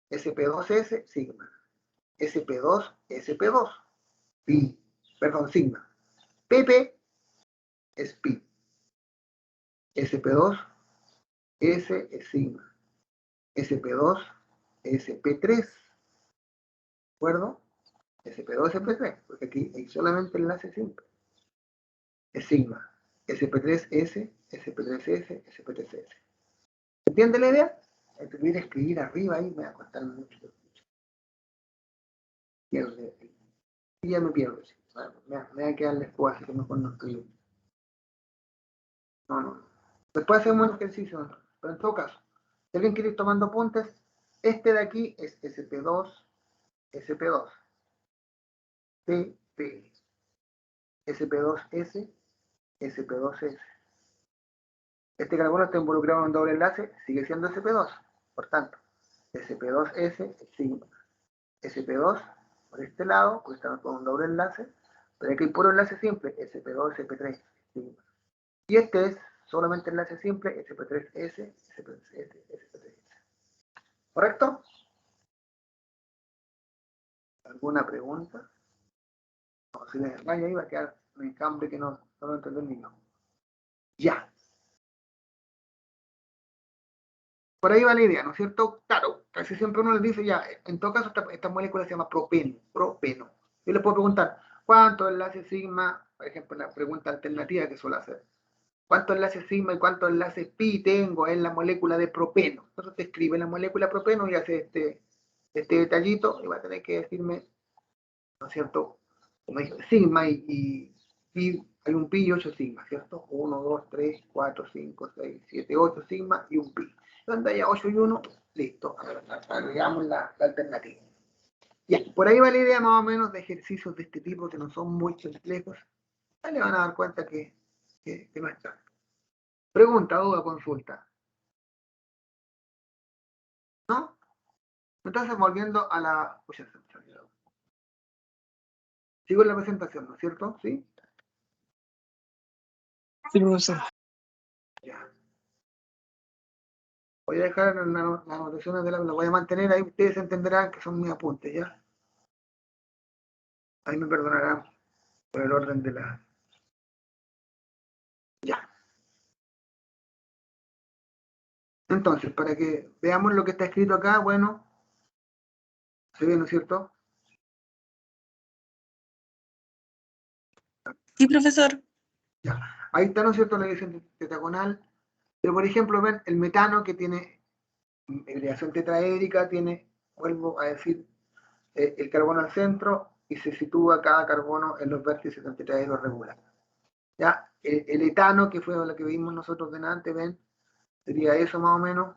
sp2s sigma. sp2 sp2 pi. Perdón, sigma. pp es pi. sp2 s es sigma. sp2 sp3. ¿De acuerdo? sp2 sp3. Porque aquí hay solamente enlace simple. Es sigma. sp3s, sp3s, sp3s. ¿Entiende la idea? Si tuviera que escribir arriba ahí me va a costar mucho. Pierde. Y ya me pierdo. Sí. Me va a quedar después, así que mejor no escribo. No. Después hacemos un ejercicio. ¿No? Pero en todo caso, si alguien quiere ir tomando apuntes, este de aquí es sp2, sp2, pp, sp2s, sp2s. Este carbono está involucrado en un doble enlace, sigue siendo sp2. Por tanto, sp2s es sigma. sp2 por este lado, pues estamos con un doble enlace, pero aquí hay puro enlace simple, sp2, sp3, sigma. Y este es solamente enlace simple, sp3s, sp3s, sp3s. ¿Correcto? ¿Alguna pregunta? No, si les vaya ahí va a quedar un encambre que no lo entendí ni yo. Ya. Por ahí va la idea, ¿no es cierto? Claro, casi siempre uno les dice ya, en todo caso esta molécula se llama propeno. Yo les puedo preguntar, ¿cuántos enlaces sigma? Por ejemplo, la pregunta alternativa que suelo hacer. ¿Cuántos enlaces sigma y cuántos enlaces pi tengo en la molécula de propeno? Entonces te escribe la molécula propeno y hace este detallito y va a tener que decirme, ¿no es cierto? Como dije, sigma y pi, hay un pi y 8 sigma, ¿cierto? 1, 2, 3, 4, 5, 6, 7, 8 sigma y un pi. Donde haya 8 y 1, listo, agregamos la alternativa. Ya, por ahí va la idea más o menos de ejercicios de este tipo que no son muy complejos. Ahí le van a dar cuenta que no están. Pregunta, duda, consulta. ¿No? Entonces, volviendo a la... Uy, ya se me olvidó. Sigo en la presentación, ¿no es cierto? ¿Sí? Sí, profesor. Ya. Voy a dejar las anotaciones de la... Las voy a mantener ahí, ustedes entenderán que son mis apuntes, ¿ya? Ahí me perdonarán por el orden de la... Ya. Entonces, para que veamos lo que está escrito acá, bueno, ¿se ve, no es cierto? Sí, profesor. Ya. Ahí está, ¿no es cierto?, la dirección tetragonal. Pero, por ejemplo, ven el metano que tiene hibridación tetraédrica, tiene, vuelvo a decir, el carbono al centro y se sitúa cada carbono en los vértices del tetraedro regular. ¿Ya? El etano, que fue lo que vimos nosotros delante, ven, sería eso más o menos.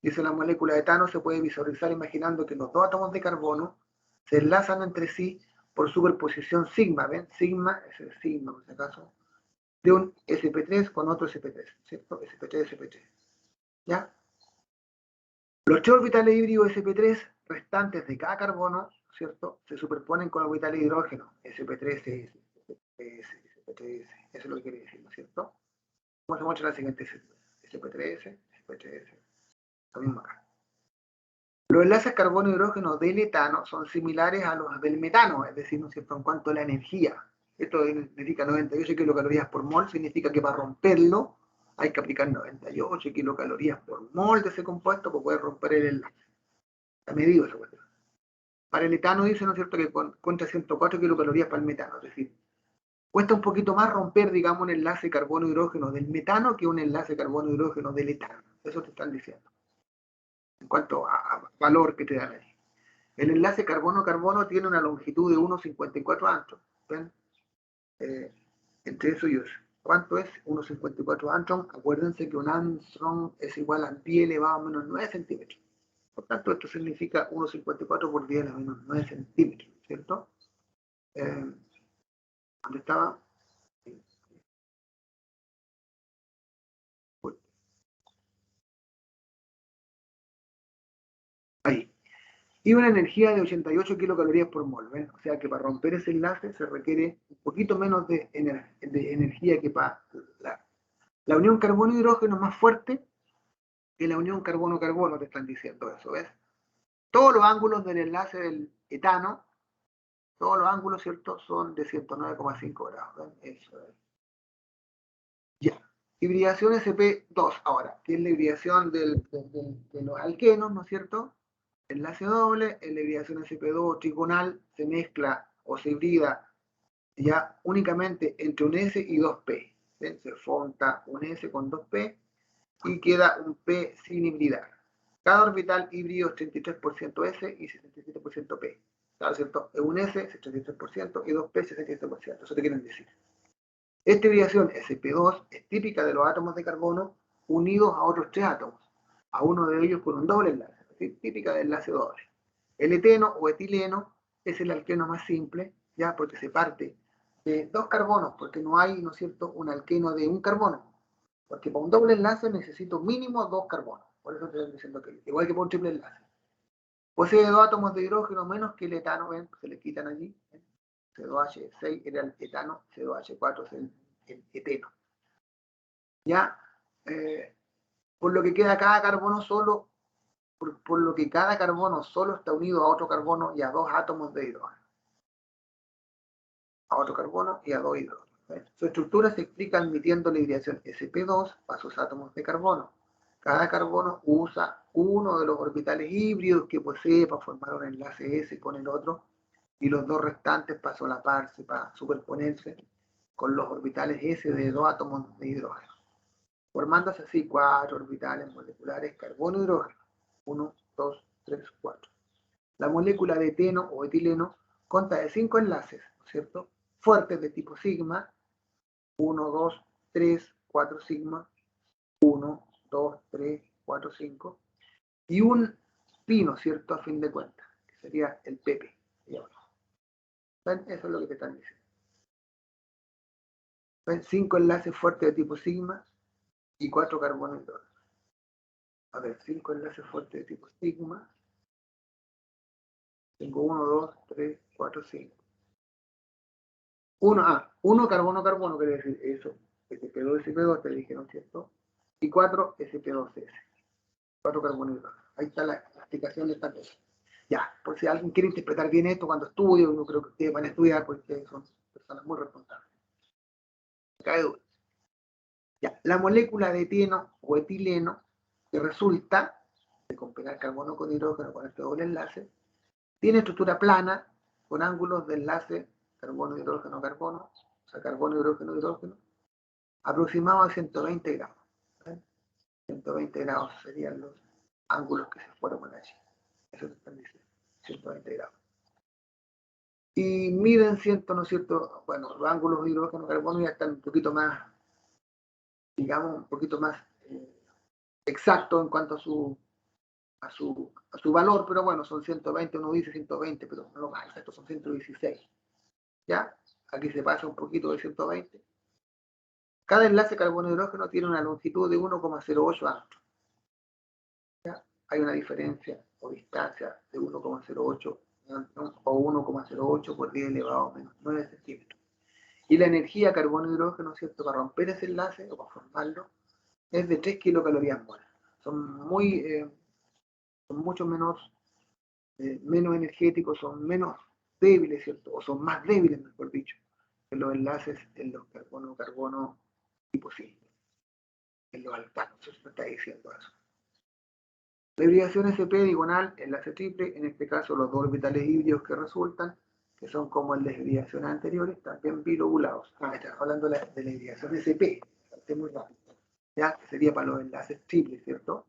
Dice la molécula de etano se puede visualizar imaginando que los dos átomos de carbono se enlazan entre sí por superposición sigma, ¿ven? Sigma es el sigma, por si acaso, de un sp3 con otro sp3, ¿cierto? sp3, sp3. ¿Ya? Los 3 orbitales híbridos sp3 restantes de cada carbono, ¿cierto?, se superponen con orbitales de hidrógeno, sp3s, sp3s, sp3s. Eso es lo que quiere decir, ¿no es cierto? Como se muestra la siguiente sp3s, sp3s. Lo mismo acá. Los enlaces carbono-hidrógeno del etano son similares a los del metano, es decir, ¿no es cierto?, en cuanto a la energía. Esto significa 98 kilocalorías por mol, significa que para romperlo hay que aplicar 98 kilocalorías por mol de ese compuesto para poder romper el enlace. Está medido esa cuestión. Para el etano dice, ¿no es cierto?, que contra 104 kilocalorías para el metano, es decir, Cuesta un poquito más romper, digamos, un enlace carbono-hidrógeno del metano que un enlace carbono-hidrógeno del etano. Eso te están diciendo. En cuanto a valor que te dan ahí. El enlace carbono-carbono tiene una longitud de 1,54 angstrom. ¿Ven? Entre eso y eso. ¿Cuánto es? 1,54 angstrom. Acuérdense que un angstrom es igual a 10 elevado a menos 9 centímetros. Por tanto, esto significa 1,54 por 10 elevado a menos 9 centímetros, ¿cierto? ¿Dónde estaba? Ahí. Y una energía de 88 kilocalorías por mol. ¿Ven? O sea que para romper ese enlace se requiere un poquito menos de energía que para la unión carbono-hidrógeno más fuerte que la unión carbono-carbono, te están diciendo eso, ¿ves? Todos los ángulos del enlace del etano, todos los ángulos, ¿cierto? Son de 109,5 grados. ¿Ven? Eso es. Ya. Hibridación sp2 ahora, que es la hibridación de los alquenos, ¿no es cierto? Enlace doble, en la hibridación sp2 trigonal se mezcla o se hibrida ya únicamente entre un S y 2P. ¿Ven? Se fonta un S con 2P y queda un P sin hibridar. Cada orbital híbrido es 33% S y 67% P. ¿Claro, cierto? Es un S, 63%, y 2P, 67%. Eso te quieren decir. Esta hibridación sp2 es típica de los átomos de carbono unidos a otros 3 átomos, a uno de ellos con un doble enlace, ¿sí? Típica del enlace doble. El eteno o etileno es el alqueno más simple, ya porque se parte de 2 carbonos, porque no hay, ¿no es cierto?, un alqueno de un carbono, porque para un doble enlace necesito mínimo 2 carbonos, por eso te estoy diciendo que igual que para un triple enlace. Posee 2 átomos de hidrógeno menos que el etano, ¿ven? Se le quitan allí, ¿ven? C2H6 era el etano, C2H4 es el eteno. Ya, por lo que queda cada carbono solo, por lo que cada carbono solo está unido a otro carbono y a 2 átomos de hidrógeno. A otro carbono y a 2 hidrógenos. Su estructura se explica admitiendo la hibridación sp2 a sus átomos de carbono. Cada carbono usa uno de los orbitales híbridos que posee para formar un enlace S con el otro, y los 2 restantes para solaparse, para superponerse con los orbitales S de 2 átomos de hidrógeno, formándose así 4 orbitales moleculares carbono-hidrógeno. 1, 2, 3, 4. La molécula de eteno o etileno consta de 5 enlaces, ¿no es cierto?, fuertes de tipo sigma, 1, 2, 3, 4 sigma, 1, 2, 3, 4, 5, y un pi, ¿no es cierto?, a fin de cuentas, que sería el pp. ¿Ven? Eso es lo que te están diciendo. ¿Ven? 5 enlaces fuertes de tipo sigma y 4 carbonos hidrógenos. A ver, 5 enlaces fuertes de tipo sigma. Tengo 1, 2, 3, 4, 5. 1 carbono-carbono, quiere decir eso. SP2, SP2, te dije, ¿no es cierto? Y 4 SP2S. 4 carbonos hidrógenos. Ahí está la explicación de esta cosa. Ya, por si alguien quiere interpretar bien esto cuando estudie, yo creo que ustedes van a estudiar porque son personas muy responsables. Cae duda. Ya, la molécula de eteno o etileno que resulta de combinar carbono con hidrógeno con este doble enlace, tiene estructura plana con ángulos de enlace carbono-hidrógeno-carbono, o sea, carbono-hidrógeno-hidrógeno, aproximados a 120 grados. ¿Ven? 120 grados serían los ángulos que se forman allí. Eso se están diciendo, 120 grados. Y miden 100, ¿no es cierto? Bueno, los ángulos de hidrógeno-carbono ya están un poquito más, digamos, un poquito más exacto en cuanto a su valor, pero bueno, son 120, uno dice 120, pero no lo más exacto, son 116. ¿Ya? Aquí se pasa un poquito de 120. Cada enlace carbono-hidrógeno tiene una longitud de 1,08 angstrom. ¿Ya? Hay una diferencia o distancia de 1,08 o 1,08 por 10 elevado a menos 9 centímetros. Y la energía carbono-hidrógeno, ¿cierto?, para romper ese enlace o para formarlo, es de 3 kilocalorías mol. Son mucho menos energéticos, son menos débiles, ¿cierto? O son más débiles, mejor dicho, que los enlaces en los carbono-carbono tipo simple, en los alcanos. Eso se está diciendo eso. La hibridación SP diagonal, enlace triple, en este caso los 2 orbitales híbridos que resultan, que son como en las hibridaciones anteriores, también bilobulados. Estamos hablando de la hibridación SP, es muy rápido, ¿ya? Que sería para los enlaces triples, ¿cierto?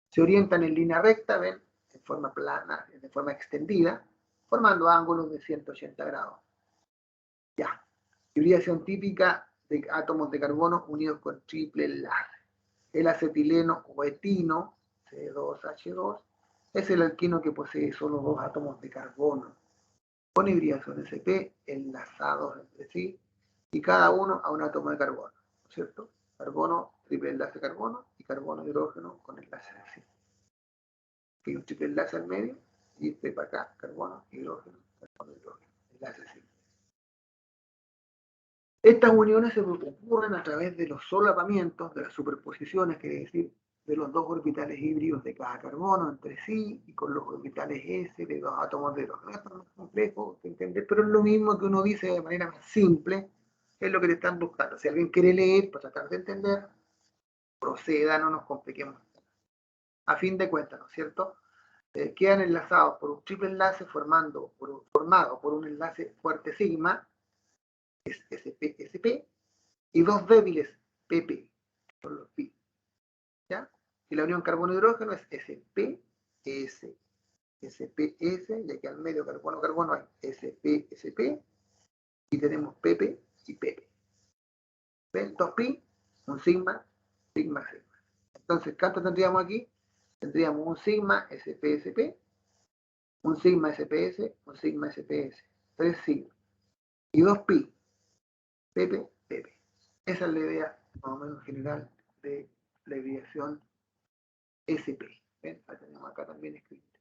Se orientan en línea recta, ven, en forma plana, de forma extendida, formando ángulos de 180 grados. Ya. Hibridación típica de átomos de carbono unidos con triple enlace. El acetileno o etino, C2H2, es el alquino que posee solo dos átomos de carbono, con hibridación SP enlazados entre sí, y cada uno a un átomo de carbono, ¿cierto? Carbono, triple enlace carbono, y carbono hidrógeno con enlace así. Hay un triple enlace al medio, y este para acá, carbono, hidrógeno, enlace así. Estas uniones se ocurren a través de los solapamientos, de las superposiciones, quiere decir, de los dos orbitales híbridos de cada carbono entre sí y con los orbitales S de dos átomos de hidrógeno. Esto es más complejo de entender, pero es lo mismo que uno dice de manera más simple, es lo que te están buscando. Si alguien quiere leer para tratar de entender, proceda, no nos compliquemos. A fin de cuentas, ¿no es cierto? Quedan enlazados por un triple enlace formado por un enlace fuerte sigma, SP, y dos débiles, PP, son los pi. ¿Ya? Y la unión carbono-hidrógeno es SPS, SPS, y aquí al medio carbono-carbono hay SP, SP, y tenemos PP y PP. ¿Ven? 2pi, un sigma, sigma, sigma. Entonces, ¿cuánto tendríamos aquí? Tendríamos un sigma SP, SP, un sigma SPS, un sigma SPS, 3 sigma, y 2pi, PP, PP. Esa es la idea, más o menos general, de la hibridación SP. ¿Ven? La tenemos acá también escrita.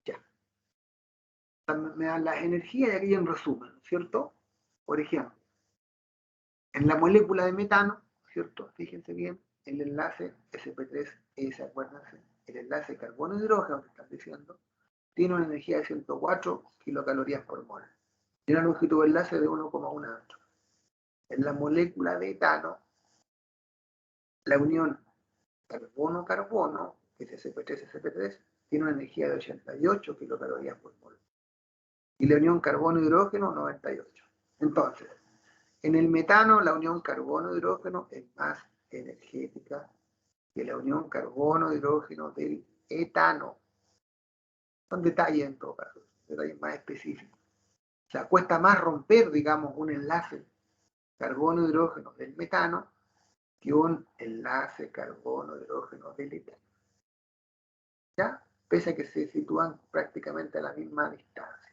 Ya. Me dan las energías y aquí en resumen, ¿cierto? Por ejemplo, en la molécula de metano, ¿cierto? Fíjense bien, el enlace SP3S, acuérdense, el enlace carbono-hidrógeno que están diciendo, tiene una energía de 104 kilocalorías por mol. Tiene una longitud de enlace de 1,1 ancho. En la molécula de etano, la unión carbono-carbono, que es SP3-SP3, tiene una energía de 88 kilocalorías por mol. Y la unión carbono-hidrógeno, 98. Entonces, en el metano, la unión carbono-hidrógeno es más energética que la unión carbono-hidrógeno del etano. Son detalles en todo caso, detalles más específicos. O sea, cuesta más romper, digamos, un enlace carbono-hidrógeno del metano que un enlace carbono-hidrógeno del etano. ¿Ya? Pese a que se sitúan prácticamente a la misma distancia.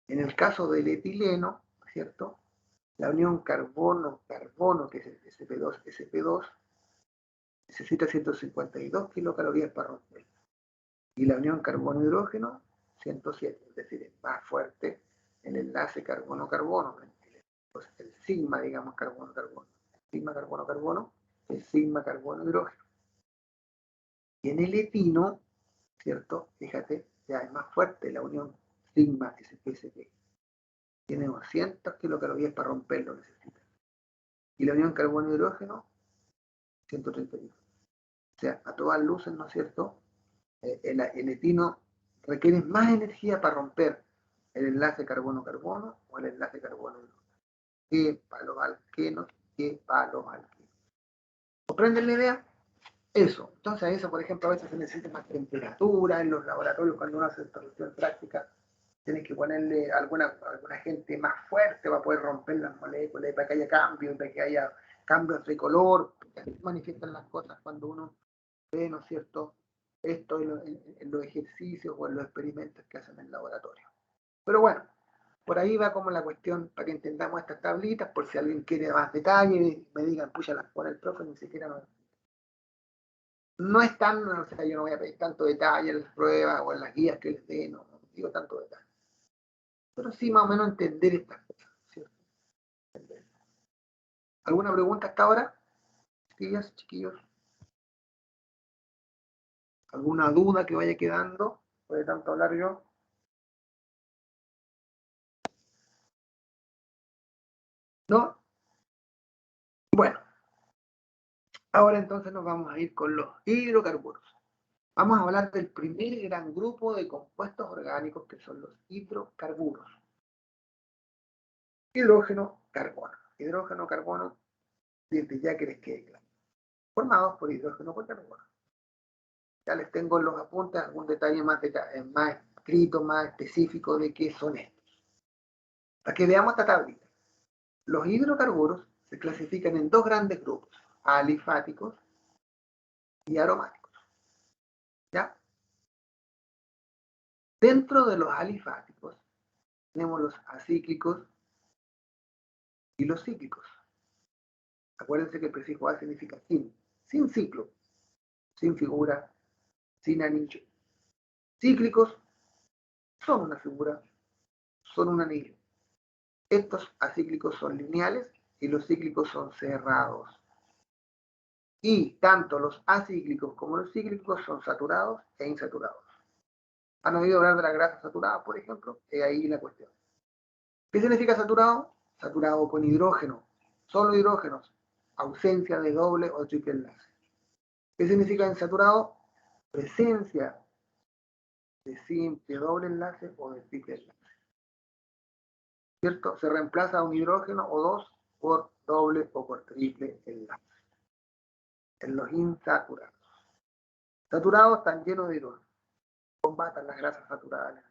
En el caso del etileno, ¿cierto? La unión carbono-carbono, que es el SP2, necesita 152 kilocalorías para romper. Y la unión carbono-hidrógeno, 107, es decir, es más fuerte el enlace carbono-carbono, pues el sigma, digamos, carbono-carbono. Sigma carbono-carbono, el sigma carbono-hidrógeno. Y en el etino, ¿cierto? Fíjate, ya es más fuerte la unión sigma SP. Tiene 200 kilocalorías para romperlo, necesita. Y la unión carbono-hidrógeno, 131. O sea, a todas luces, ¿no es cierto? El etino requiere más energía para romper el enlace carbono-carbono o el enlace carbono-hidrógeno que para los alquenos, que para los alquenos. ¿Comprenden la idea? Eso. Entonces, a eso, por ejemplo, a veces se necesita más temperatura en los laboratorios cuando uno hace solución práctica. Tienes que ponerle alguna gente más fuerte para poder romper las moléculas y para que haya cambios, para que haya cambios de color. Así se manifiestan las cosas cuando uno ve, ¿no es cierto?, esto en los ejercicios o en los experimentos que hacen en el laboratorio. Pero bueno, por ahí va como la cuestión para que entendamos estas tablitas, por si alguien quiere más detalle, me digan, pucha, las pone el profe, ni siquiera no es tan, o sea, yo no voy a pedir tanto detalle en las pruebas o en las guías que les dé, no digo tanto detalle. Pero sí más o menos entender estas cosas, ¿cierto? ¿Alguna pregunta hasta ahora? Chiquillas, chiquillos. ¿Alguna duda que vaya quedando? ¿Puede tanto hablar yo? ¿No? Bueno. Ahora entonces nos vamos a ir con los hidrocarburos. Vamos a hablar del primer gran grupo de compuestos orgánicos que son los hidrocarburos. Hidrógeno, carbono. Hidrógeno, carbono, desde ya que les quede claro. Formados por hidrógeno por carbono. Ya les tengo en los apuntes algún detalle más escrito, más específico de qué son estos. Para que veamos esta tablita. Los hidrocarburos se clasifican en dos grandes grupos, alifáticos y aromáticos. ¿Ya? Dentro de los alifáticos tenemos los acíclicos y los cíclicos. Acuérdense que el prefijo A significa sin ciclo, sin figura, sin anillo. Cíclicos son una figura, son un anillo. Estos acíclicos son lineales y los cíclicos son cerrados. Y tanto los acíclicos como los cíclicos son saturados e insaturados. ¿Han oído hablar de la grasa saturada, por ejemplo? Es ahí la cuestión. ¿Qué significa saturado? Saturado con hidrógeno, solo hidrógenos, ausencia de doble o triple enlace. ¿Qué significa insaturado? Presencia de simple doble enlace o de triple enlace. ¿Cierto? Se reemplaza un hidrógeno o dos por doble o por triple enlace. En los insaturados. Saturados están llenos de hidrógeno. Combatan las grasas saturadas.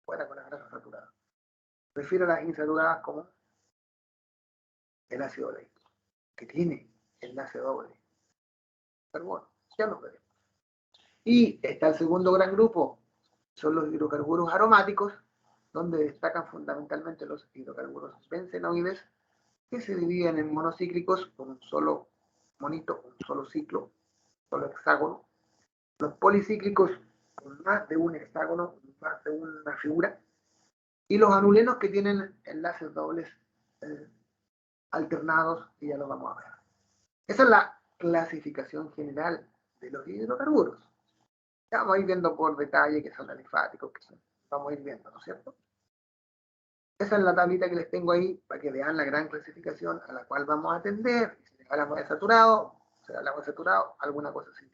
Fuera con las grasas saturadas. Prefiero las insaturadas como el ácido oleico, que tiene enlace doble. Carbono, ya lo veremos. Y está el segundo gran grupo, son los hidrocarburos aromáticos, donde destacan fundamentalmente los hidrocarburos bencenoides, que se dividen en monocíclicos con un solo monito, un solo ciclo, solo hexágono. Los policíclicos con más de un hexágono, más de una figura. Y los anulenos que tienen enlaces dobles alternados, y ya lo vamos a ver. Esa es la clasificación general de los hidrocarburos. Ya vamos a ir viendo por detalle que son alifáticos, que son, vamos a ir viendo, ¿no es cierto? Esa es la tablita que les tengo ahí para que vean la gran clasificación a la cual vamos a atender. Si hablamos de saturado, alguna cosa así.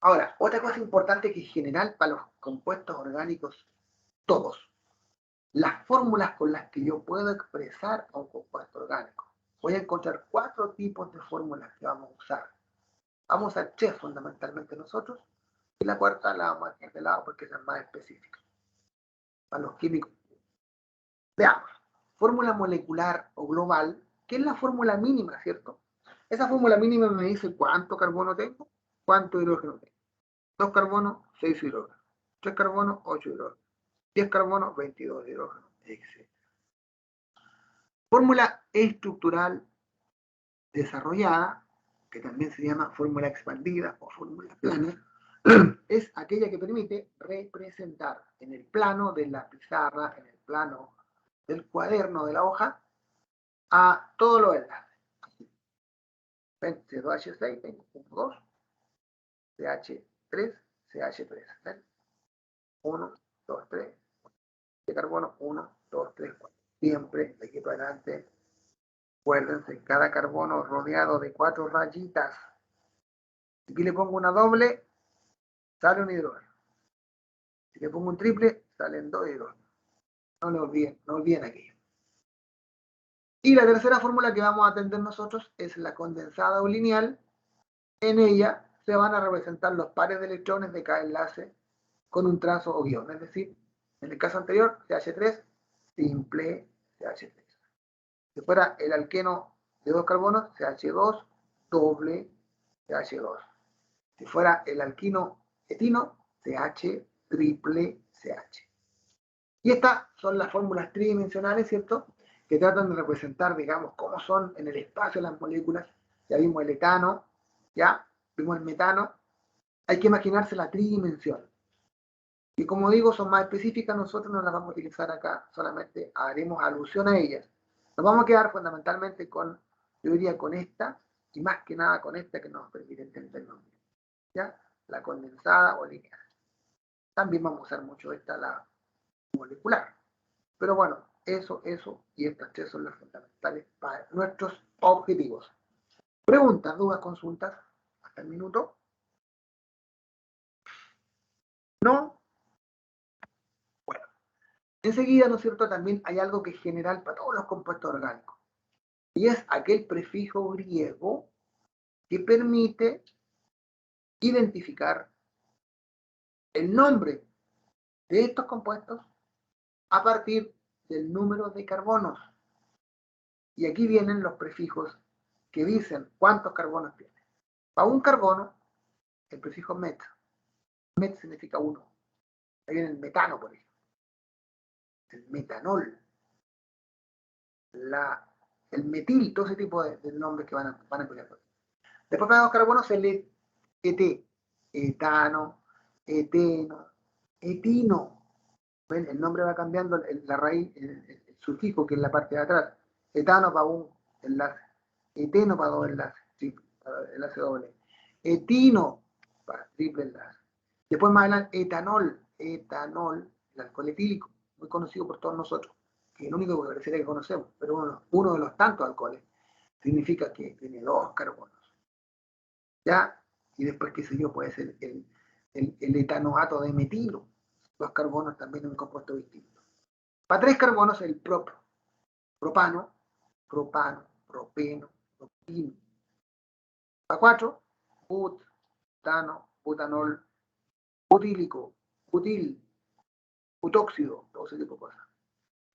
Ahora, otra cosa importante que es general para los compuestos orgánicos, todos. Las fórmulas con las que yo puedo expresar a un compuesto orgánico. Voy a encontrar 4 tipos de fórmulas que vamos a usar. Vamos a usar 3 fundamentalmente nosotros, y la cuarta la vamos a dejar de lado porque es más específica. Para los químicos. Veamos. Fórmula molecular o global, que es la fórmula mínima, ¿cierto? Esa fórmula mínima me dice cuánto carbono tengo, cuánto hidrógeno tengo. 2 carbonos, 6 hidrógenos. 3 carbonos, 8 hidrógenos. 10 carbonos, 22 hidrógenos, etc. Fórmula estructural desarrollada, que también se llama fórmula expandida o fórmula plana, es aquella que permite representar en el plano de la pizarra, en el plano del cuaderno de la hoja, a todos los enlaces. C2H6, tengo 1, 2, CH3, CH3. ¿ven? 1, 2, 3, de carbono, 1, 2, 3, 4. Siempre de aquí para adelante, acuérdense, cada carbono rodeado de 4 rayitas. Aquí le pongo una doble, sale un hidrógeno. Si le pongo un triple, salen 2 hidrógenos. No olviden aquello. Y la tercera fórmula que vamos a atender nosotros es la condensada o lineal. En ella se van a representar los pares de electrones de cada enlace con un trazo o guión. Es decir, en el caso anterior, CH3, simple CH3. Si fuera el alqueno de 2 carbonos, CH2, doble CH2. Si fuera el alquino etino, CH, triple CH. Y estas son las fórmulas tridimensionales, ¿cierto? Que tratan de representar, digamos, cómo son en el espacio las moléculas. Ya vimos el etano, ya vimos el metano. Hay que imaginarse la tridimensión. Y como digo, son más específicas, nosotros no las vamos a utilizar acá, solamente haremos alusión a ellas. Nos vamos a quedar fundamentalmente con, yo diría, con esta, y más que nada con esta que nos permite entenderlo. ¿Ya? La condensada o lineal. También vamos a usar mucho esta, la molecular. Pero bueno, eso, y estas 3 son las fundamentales para nuestros objetivos. Preguntas, dudas, consultas. hasta el minuto. ¿No? Bueno, enseguida, ¿no es cierto?, también hay algo que es general para todos los compuestos orgánicos. Y es aquel prefijo griego que permite identificar el nombre de estos compuestos a partir del número de carbonos. Y aquí vienen los prefijos que dicen cuántos carbonos tiene. Para un carbono, el prefijo met. Met significa 1. Ahí viene el metano, por ejemplo. El metanol. El metil, todo ese tipo de nombres que van a emplear. Después para los carbonos, el ET. Etano, eteno, etino. ¿Ven? El nombre va cambiando, la raíz, el sufijo que es la parte de atrás. Etano para un enlace. Eteno para 2 enlaces. Sí, para enlace doble. Etino para triple enlace. Después más adelante, etanol. Etanol, el alcohol etílico, muy conocido por todos nosotros, que es el único que pareciera que conocemos, pero uno de los tantos alcoholes. Significa que tiene 2 carbonos. ¿Ya? Y después, qué sé yo, puede ser el etanoato de metilo. 2 carbonos también en un compuesto distinto. Para 3 carbonos, el propano, propeno, propino. Para 4, butano, butanol, butílico, butil, butóxido, todo ese tipo de cosas.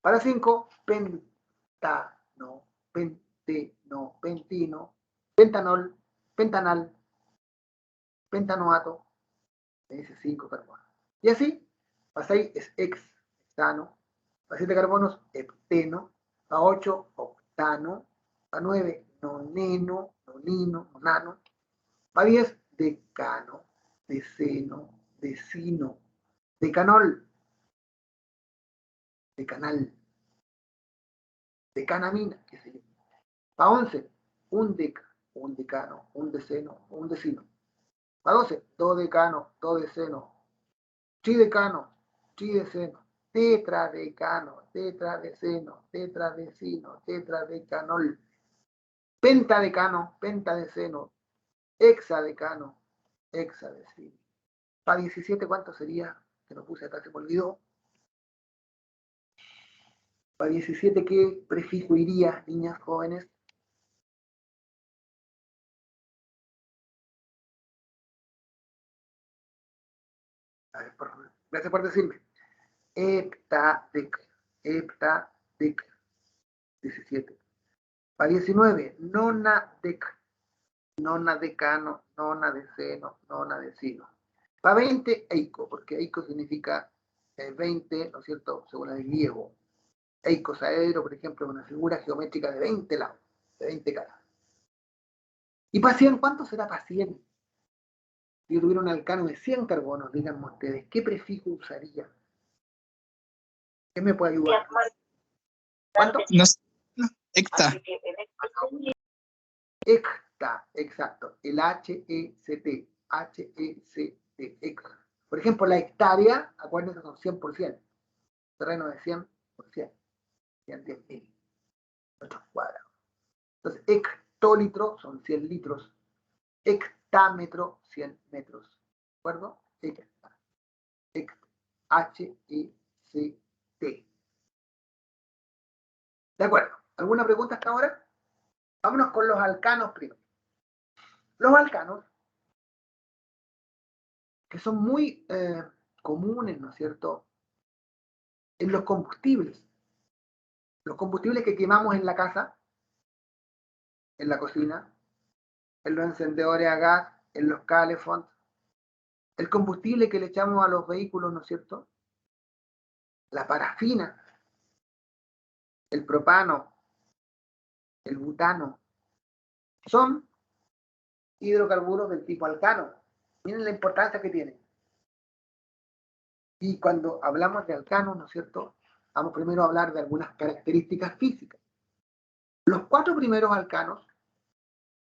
Para 5, pentano, pentino, pentanol, pentanal, pentanoato, me dice 5 carbonos. Y así, para 6 es hexano, para 7 carbonos, hepteno, para 8, octano, para 9, noneno, nonano, para 10, decano, deceno, decino, decanol, decanal, decanamina, qué sé yo. Para 11, un decano, un deceno, un decino. Para 12, dodecano, dodeceno, tridecano, trideceno, tetradecano, tetradeceno, tetradecino, tetradecanol, pentadecano, pentadeceno, hexadecano, hexadecino. Para 17, ¿cuánto sería? Que no puse acá, se me olvidó. Para 17, ¿qué prefijo iría, niñas jóvenes? A ver, por favor. Gracias por decirme. Heptadec, 17. Para 19, nonadecano, nonadeceno, nonadecino. Para 20, eico, porque eico significa 20, ¿no es cierto?, según el griego. Eicosaedro, por ejemplo, es una figura geométrica de 20 lados, de 20 caras. ¿Y para 100, cuánto será para 100? Si yo tuviera un alcano de 100 carbonos, díganme ustedes, ¿qué prefijo usaría? ¿Qué me puede ayudar? ¿Cuánto? No, hecta. Hecta, exacto. El H-E-C-T. H-E-C-T. Hecta. Por ejemplo, la hectárea, acuérdense, son 100%. Terreno de 100%. 110.000 metros cuadrados. Entonces, hectolitro son 100 litros. Hectámetro, 100 metros. ¿De acuerdo? Hecta. Hecta. H-E-C-T. ¿De acuerdo? ¿Alguna pregunta hasta ahora? Vámonos con los alcanos primero. Los alcanos, que son muy comunes, ¿no es cierto?, en los combustibles. Los combustibles que quemamos en la casa, en la cocina, en los encendedores a gas, en los calefons, el combustible que le echamos a los vehículos, ¿no es cierto?, la parafina, el propano, el butano, son hidrocarburos del tipo alcano. Miren la importancia que tienen. Y cuando hablamos de alcanos, ¿no es cierto?, vamos primero a hablar de algunas características físicas. Los 4 primeros alcanos,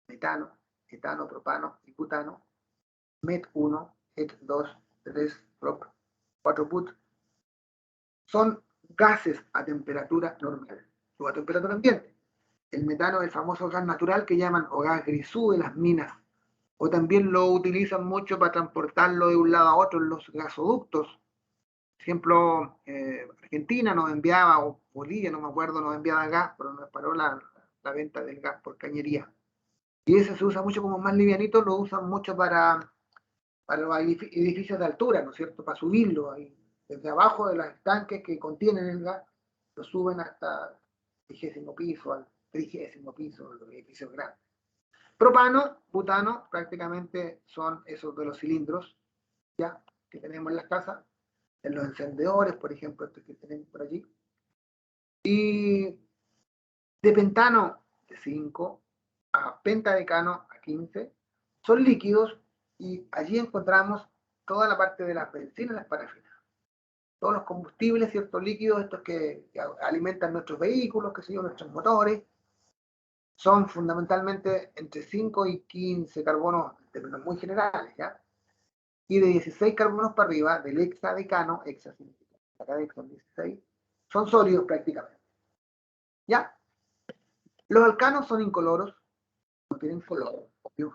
metano, etano, propano y butano, met 1, et 2, 3, prop, 4 but, son gases a temperatura normal, o a temperatura ambiente. El metano es el famoso gas natural que llaman o gas grisú de las minas, O también lo utilizan mucho para transportarlo de un lado a otro en los gasoductos. Por ejemplo, Argentina nos enviaba, o Bolivia, no me acuerdo, nos enviaba gas, pero nos paró la venta del gas por cañería. Y ese se usa mucho como más livianito, lo usan mucho para los edificios de altura, ¿no es cierto? Para subirlo ahí, desde abajo de los tanques que contienen el gas, lo suben hasta el 20º piso, al 30º piso, los edificios grandes. Propano, butano, prácticamente son esos de los cilindros, ya, que tenemos en las casas, en los encendedores, por ejemplo, estos que tenemos por allí. Y de pentano, de 5, a pentadecano, a 15, son líquidos, y allí encontramos toda la parte de las bencinas y las parafinas. Todos los combustibles, ciertos líquidos, estos que alimentan nuestros vehículos, que sé yo, nuestros motores, son fundamentalmente entre 5 y 15 carbonos, en términos muy generales, ¿ya? Y de 16 carbonos para arriba, del hexadecano, hexa significa, acá son 16, son sólidos prácticamente, ¿ya? Los alcanos son incoloros, no tienen color, obvio,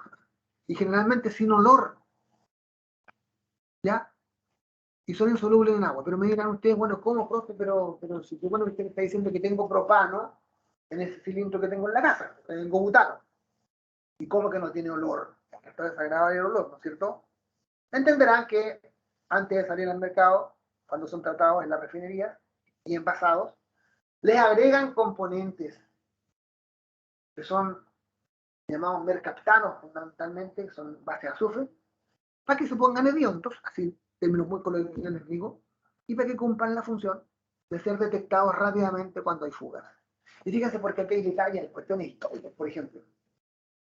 y generalmente sin olor, ¿ya? Y son insolubles en agua. Pero me dirán ustedes, bueno, ¿cómo, profe? Pero si bueno, usted está diciendo que tengo propano en ese cilindro que tengo en la casa, tengo butano. ¿Y cómo que no tiene olor? Está desagradable el olor, ¿no es cierto? Entenderán que antes de salir al mercado, cuando son tratados en la refinería y envasados, les agregan componentes que son llamados mercaptanos, fundamentalmente, que son base de azufre, para que se pongan hediondos, así, términos muy coloquiales les digo, y para que cumplan la función de ser detectados rápidamente cuando hay fugas. Y fíjense porque aquí hay detalles, cuestiones históricas, por ejemplo.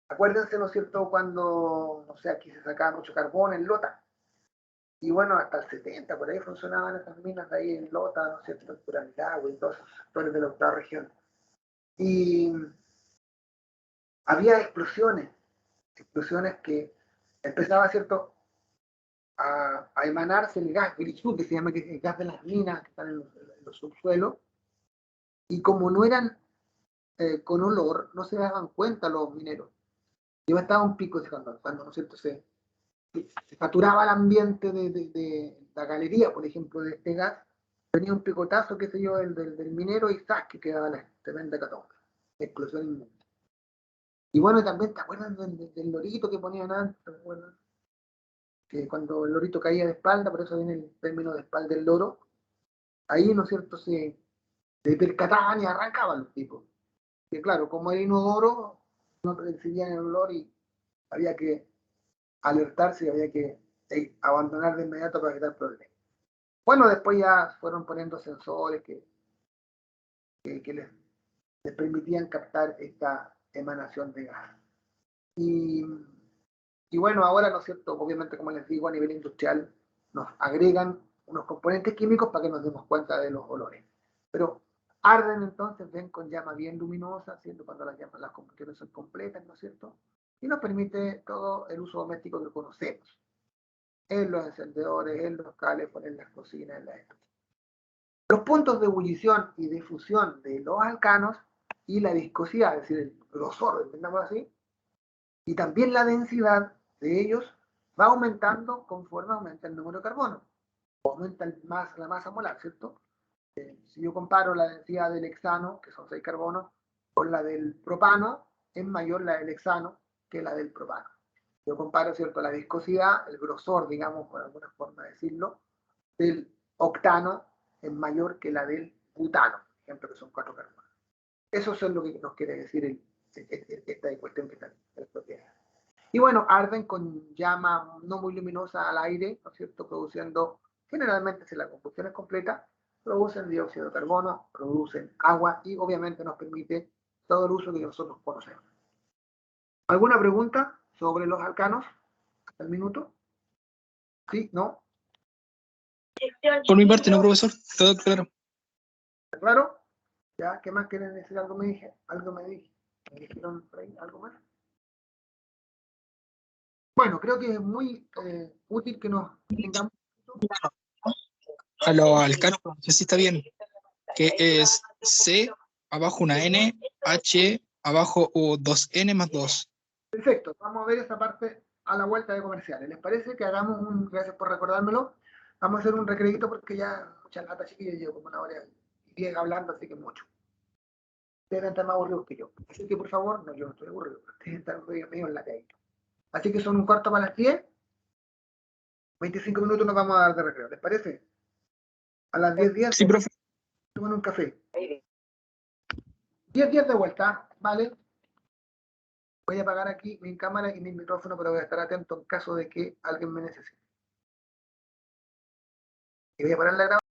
Acuérdense, ¿no es cierto?, cuando, no sé, aquí se sacaba mucho carbón en Lota, y bueno, hasta el 70, por ahí funcionaban esas minas de ahí en Lota, ¿no es cierto?, en Curanilagua y todos esos sectores de la octava región. Y había explosiones que empezaba, ¿cierto?, a emanarse el gas grisú, que se llama el gas de las minas que están en los subsuelos, y como no eran con olor, no se daban cuenta los mineros. Y bastaba un pico cuando ¿no es cierto?, se saturaba el ambiente de la galería, por ejemplo, de este gas, tenía un picotazo, qué sé yo, del minero, y ¡zas!, que quedaba la tremenda catombe, explosión inmune. Y bueno, también, ¿te acuerdas del lorito que ponían antes? ¿Te acuerdas? Que cuando el lorito caía de espalda, por eso viene el término de espalda del loro, ahí, ¿no es cierto?, se percataban y arrancaban los tipos. Que claro, como era inodoro, no percibían el olor y había que alertarse y había que abandonar de inmediato para evitar problemas. Bueno, después ya fueron poniendo sensores que les permitían captar esta emanación de gas. Y bueno, ahora, ¿no es cierto?, obviamente, como les digo, a nivel industrial nos agregan unos componentes químicos para que nos demos cuenta de los olores. Pero arden entonces, ven, con llama bien luminosa, ¿cierto?, cuando las combustiones son completas, ¿no es cierto? Y nos permite todo el uso doméstico que conocemos, en los encendedores, en los cables, en las cocinas, en las estufas. Los puntos de ebullición y de fusión de los alcanos y la viscosidad, es decir, el grosor, entendamos así, y también la densidad de ellos va aumentando conforme aumenta el número de carbono. Aumenta la masa molar, ¿cierto? Si yo comparo la densidad del hexano, que son 6 carbonos, con la del propano, es mayor la del hexano que la del propano. Yo comparo, ¿cierto?, la viscosidad, el grosor, digamos, por alguna forma de decirlo, del octano es mayor que la del butano, por ejemplo, que son 4 carbonos. Eso es lo que nos quiere decir esta cuestión que está en las propiedades. Y bueno, arden con llama no muy luminosa al aire, ¿no es cierto?, produciendo, generalmente si la combustión es completa, producen dióxido de carbono, producen agua y obviamente nos permite todo el uso que nosotros conocemos. ¿Alguna pregunta sobre los alcanos hasta el minuto? ¿Sí? ¿No? Por mi parte, no, profesor, todo claro. ¿Está claro? ¿Ya? ¿Qué más quieren decir? ¿Me dijeron por ahí algo más? Bueno, creo que es muy útil que nos tengamos. A los alcanos, no sé si está bien, que es C, abajo una N, H, abajo o 2N más 2. Perfecto, vamos a ver esa parte a la vuelta de comerciales. ¿Les parece que hagamos gracias por recordármelo? Vamos a hacer un recreito porque ya mucha lata, chiquillos, llevo como 1 hora y 10 hablando, así que mucho. Ustedes deben estar más aburridos que yo. Así que, por favor, no, yo no estoy aburrido, ustedes están medio en la calle. Así que son 1/4 para las 10. 25 minutos nos vamos a dar de recreo, ¿les parece? A las 10:10 Sí, profe. toman un café. 10:10 de vuelta, ¿vale? Voy a apagar aquí mi cámara y mi micrófono, pero voy a estar atento en caso de que alguien me necesite. Y voy a parar la grabación.